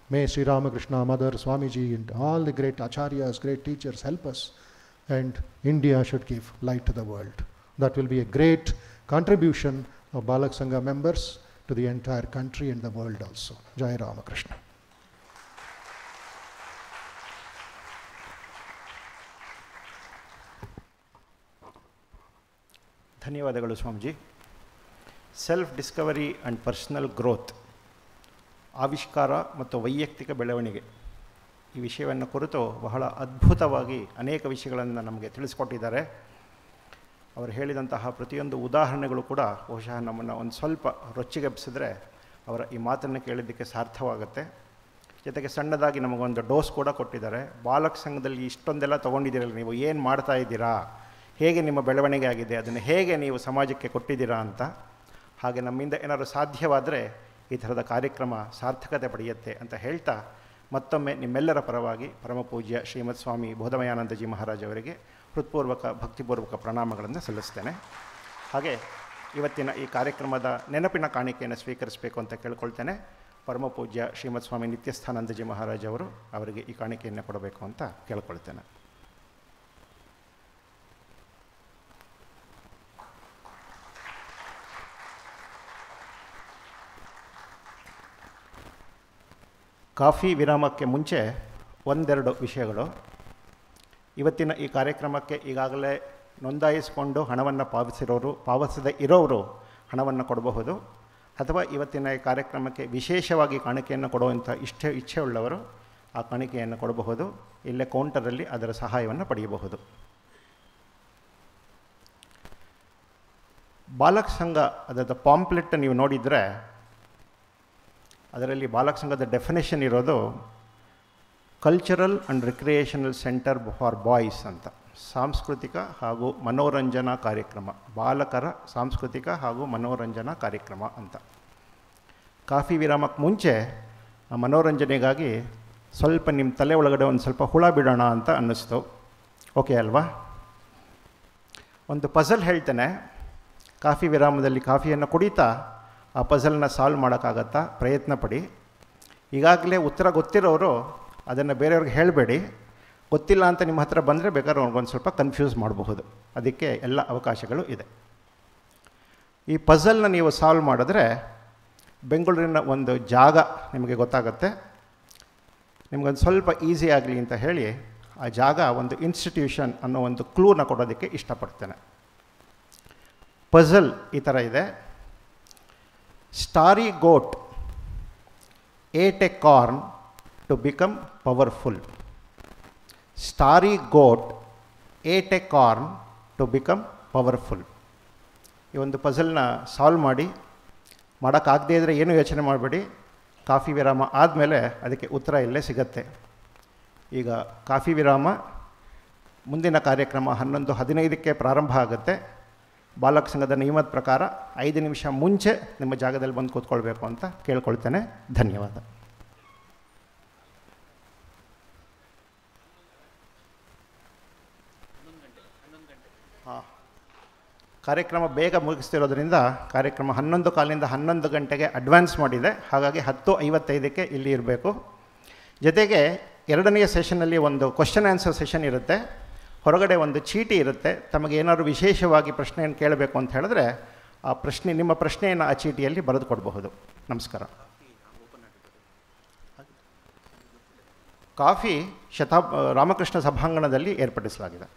may Sri Ramakrishna, Mother, Swamiji, and all the great acharyas, great teachers help us, and India should give light to the world. That will be a great contribution of Balak Sangha members to the entire country and the world also. Jai Ramakrishna. ಧನ್ಯವಾದಗಳು Swamiji. Self Discovery and personal growth, ಆವಿಷ್ಕಾರ ಮತ್ತು ವೈಯಕ್ತಿಕ ಬೆಳವಣಿಗೆ, ಈ ವಿಷಯವನ್ನು ಕುರಿತು ಬಹಳ ಅದ್ಭುತವಾಗಿ ಅನೇಕ ವಿಷಯಗಳನ್ನು ನಮಗೆ ತಿಳಿಸ್ಕೊಟ್ಟಿದ್ದಾರೆ. ಅವರು ಹೇಳಿದಂತಹ ಪ್ರತಿಯೊಂದು ಉದಾಹರಣೆಗಳು ಕೂಡ ಬಹುಶಃ ನಮ್ಮನ್ನು ಒಂದು ಸ್ವಲ್ಪ ರೊಚ್ಚಿಗೆಬ್ಸಿದ್ರೆ ಅವರ ಈ ಮಾತನ್ನು ಕೇಳಿದ್ದಕ್ಕೆ ಸಾರ್ಥವಾಗುತ್ತೆ. ಜೊತೆಗೆ ಸಣ್ಣದಾಗಿ ನಮಗೊಂದು ಡೋಸ್ ಕೂಡ ಕೊಟ್ಟಿದ್ದಾರೆ. ಬಾಲಕ ಸಂಘದಲ್ಲಿ ಇಷ್ಟೊಂದೆಲ್ಲ ತೊಗೊಂಡಿದ್ದೀರಲ್ಲ, ನೀವು ಏನು ಮಾಡ್ತಾ ಇದ್ದೀರಾ, ಹೇಗೆ ನಿಮ್ಮ ಬೆಳವಣಿಗೆ ಆಗಿದೆ, ಅದನ್ನು ಹೇಗೆ ನೀವು ಸಮಾಜಕ್ಕೆ ಕೊಟ್ಟಿದ್ದೀರಾ ಅಂತ. ಹಾಗೆ ನಮ್ಮಿಂದ ಏನಾದರೂ ಸಾಧ್ಯವಾದರೆ ಈ ಥರದ ಕಾರ್ಯಕ್ರಮ ಸಾರ್ಥಕತೆ ಪಡೆಯುತ್ತೆ ಅಂತ ಹೇಳ್ತಾ, ಮತ್ತೊಮ್ಮೆ ನಿಮ್ಮೆಲ್ಲರ ಪರವಾಗಿ ಪರಮಪೂಜ್ಯ ಶ್ರೀಮದ್ ಸ್ವಾಮಿ ಬೋಧಮಯಾನಂದಜಿ ಮಹಾರಾಜ್ ಅವರಿಗೆ ಹೃತ್ಪೂರ್ವಕ ಭಕ್ತಿಪೂರ್ವಕ ಪ್ರಣಾಮಗಳನ್ನು ಸಲ್ಲಿಸ್ತೇನೆ. ಹಾಗೆ ಇವತ್ತಿನ ಈ ಕಾರ್ಯಕ್ರಮದ ನೆನಪಿನ ಕಾಣಿಕೆಯನ್ನು ಸ್ವೀಕರಿಸಬೇಕು ಅಂತ ಕೇಳ್ಕೊಳ್ತೇನೆ. ಪರಮಪೂಜ್ಯ ಶ್ರೀಮದ್ ಸ್ವಾಮಿ ನಿತ್ಯಸ್ಥಾನಂದಜಿ ಮಹಾರಾಜ್ ಅವರು ಅವರಿಗೆ ಈ ಕಾಣಿಕೆಯನ್ನು ಕೊಡಬೇಕು ಅಂತ ಕೇಳ್ಕೊಳ್ತೇನೆ. ಕಾಫಿ ವಿರಾಮಕ್ಕೆ ಮುಂಚೆ ಒಂದೆರಡು ವಿಷಯಗಳು. ಇವತ್ತಿನ ಈ ಕಾರ್ಯಕ್ರಮಕ್ಕೆ ಈಗಾಗಲೇ ನೋಂದಾಯಿಸಿಕೊಂಡು ಹಣವನ್ನು ಪಾವತಿಸದೇ ಇರೋರು ಹಣವನ್ನು ಕೊಡಬಹುದು, ಅಥವಾ ಇವತ್ತಿನ ಈ ಕಾರ್ಯಕ್ರಮಕ್ಕೆ ವಿಶೇಷವಾಗಿ ಕಾಣಿಕೆಯನ್ನು ಕೊಡುವಂಥ ಇಚ್ಛೆ ಉಳ್ಳವರು ಆ ಕಾಣಿಕೆಯನ್ನು ಕೊಡಬಹುದು. ಇಲ್ಲೇ ಕೌಂಟರಲ್ಲಿ ಅದರ ಸಹಾಯವನ್ನು ಪಡೆಯಬಹುದು. ಬಾಲಕ ಸಂಘ ಅದರ ಪಾಂಪ್ಲೆಟ್ ನೀವು ನೋಡಿದರೆ ಅದರಲ್ಲಿ ಬಾಲಕ ಸಂಘದ ಡೆಫಿನೇಷನ್ ಇರೋದು cultural and recreational centre for boys ಅಂತ. ಸಾಂಸ್ಕೃತಿಕ ಹಾಗೂ ಮನೋರಂಜನಾ ಕಾರ್ಯಕ್ರಮ, ಬಾಲಕರ ಸಾಂಸ್ಕೃತಿಕ ಹಾಗೂ ಮನೋರಂಜನಾ ಕಾರ್ಯಕ್ರಮ ಅಂತ. ಕಾಫಿ ವಿರಾಮಕ್ಕೆ ಮುಂಚೆ ಆ ಮನೋರಂಜನೆಗಾಗಿ ಸ್ವಲ್ಪ ನಿಮ್ಮ ತಲೆ ಒಳಗಡೆ ಒಂದು ಸ್ವಲ್ಪ ಹುಳ ಬಿಡೋಣ ಅಂತ ಅನ್ನಿಸ್ತು. ಓಕೆ ಅಲ್ವಾ? ಒಂದು ಪಝಲ್ ಹೇಳ್ತೇನೆ. ಕಾಫಿ ವಿರಾಮದಲ್ಲಿ ಕಾಫಿಯನ್ನು ಕುಡಿತಾ ಆ ಪಝಲ್ನ ಸಾಲ್ವ್ ಮಾಡೋಕ್ಕಾಗತ್ತಾ? ಪ್ರಯತ್ನ ಪಡಿ. ಈಗಾಗಲೇ ಉತ್ತರ ಗೊತ್ತಿರೋರು ಅದನ್ನು ಬೇರೆಯವ್ರಿಗೆ ಹೇಳಬೇಡಿ. ಗೊತ್ತಿಲ್ಲ ಅಂತ ನಿಮ್ಮ ಹತ್ರ ಬಂದರೆ ಬೇಕಾದ್ರೆ ಅವ್ರಿಗೊಂದು ಸ್ವಲ್ಪ ಕನ್ಫ್ಯೂಸ್ ಮಾಡಬಹುದು. ಅದಕ್ಕೆ ಎಲ್ಲ ಅವಕಾಶಗಳು ಇದೆ. ಈ ಪಝಲ್ನ ನೀವು ಸಾಲ್ವ್ ಮಾಡಿದ್ರೆ ಬೆಂಗಳೂರಿನ ಒಂದು ಜಾಗ ನಿಮಗೆ ಗೊತ್ತಾಗುತ್ತೆ. ನಿಮಗೊಂದು ಸ್ವಲ್ಪ ಈಸಿ ಆಗಲಿ ಅಂತ ಹೇಳಿ ಆ ಜಾಗ ಒಂದು ಇನ್ಸ್ಟಿಟ್ಯೂಷನ್ ಅನ್ನೋ ಒಂದು ಕ್ಲೂನ ಕೊಡೋದಕ್ಕೆ ಇಷ್ಟಪಡ್ತೇನೆ. ಪಝಲ್ ಈ ಥರ ಇದೆ. ಸ್ಟಾರಿ ಗೋಟ್ ate a corn to become powerful. Starry goat ate a corn to become powerful. ಈ ಒಂದು ಪಝಲ್ನ ಸಾಲ್ವ್ ಮಾಡಿ. ಮಾಡೋಕ್ಕಾಗದೇ ಇದ್ದರೆ ಏನೂ ಯೋಚನೆ ಮಾಡಬೇಡಿ. ಕಾಫಿ ವಿರಾಮ ಆದಮೇಲೆ ಅದಕ್ಕೆ ಉತ್ತರ ಇಲ್ಲೇ ಸಿಗತ್ತೆ. ಈಗ ಕಾಫಿ ವಿರಾಮ. ಮುಂದಿನ ಕಾರ್ಯಕ್ರಮ 11:15ಕ್ಕೆ ಪ್ರಾರಂಭ ಆಗುತ್ತೆ. ಬಾಲಕ ಸಂಘದ ನಿಯಮದ ಪ್ರಕಾರ 5 ನಿಮಿಷ ಮುಂಚೆ ನಿಮ್ಮ ಜಾಗದಲ್ಲಿ ಬಂದು ಕೂತ್ಕೊಳ್ಬೇಕು ಅಂತ ಕೇಳ್ಕೊಳ್ತೇನೆ. ಧನ್ಯವಾದ. ಕಾರ್ಯಕ್ರಮ ಬೇಗ ಮುಗಿಸ್ತಿರೋದ್ರಿಂದ ಕಾರ್ಯಕ್ರಮ 11:15ರಿಂದ 11 ಗಂಟೆಗೆ ಅಡ್ವಾನ್ಸ್ ಮಾಡಿದೆ. ಹಾಗಾಗಿ 10:55ಕ್ಕೆ ಇಲ್ಲಿ ಇರಬೇಕು. ಜೊತೆಗೆ ಎರಡನೆಯ ಸೆಷನ್ನಲ್ಲಿ ಒಂದು ಕ್ವಶನ್ ಆನ್ಸರ್ ಸೆಷನ್ ಇರುತ್ತೆ. ಹೊರಗಡೆ ಒಂದು ಚೀಟಿ ಇರುತ್ತೆ. ತಮಗೆ ಏನಾದರೂ ವಿಶೇಷವಾಗಿ ಪ್ರಶ್ನೆಯನ್ನು ಕೇಳಬೇಕು ಅಂತ ಹೇಳಿದ್ರೆ ಆ ಪ್ರಶ್ನೆ, ನಿಮ್ಮ ಪ್ರಶ್ನೆಯನ್ನು ಆ ಚೀಟಿಯಲ್ಲಿ ಬರೆದು ಕೊಡಬಹುದು. ನಮಸ್ಕಾರ. ಕಾಫಿ ರಾಮಕೃಷ್ಣ ಸಭಾಂಗಣದಲ್ಲಿ ಏರ್ಪಡಿಸಲಾಗಿದೆ.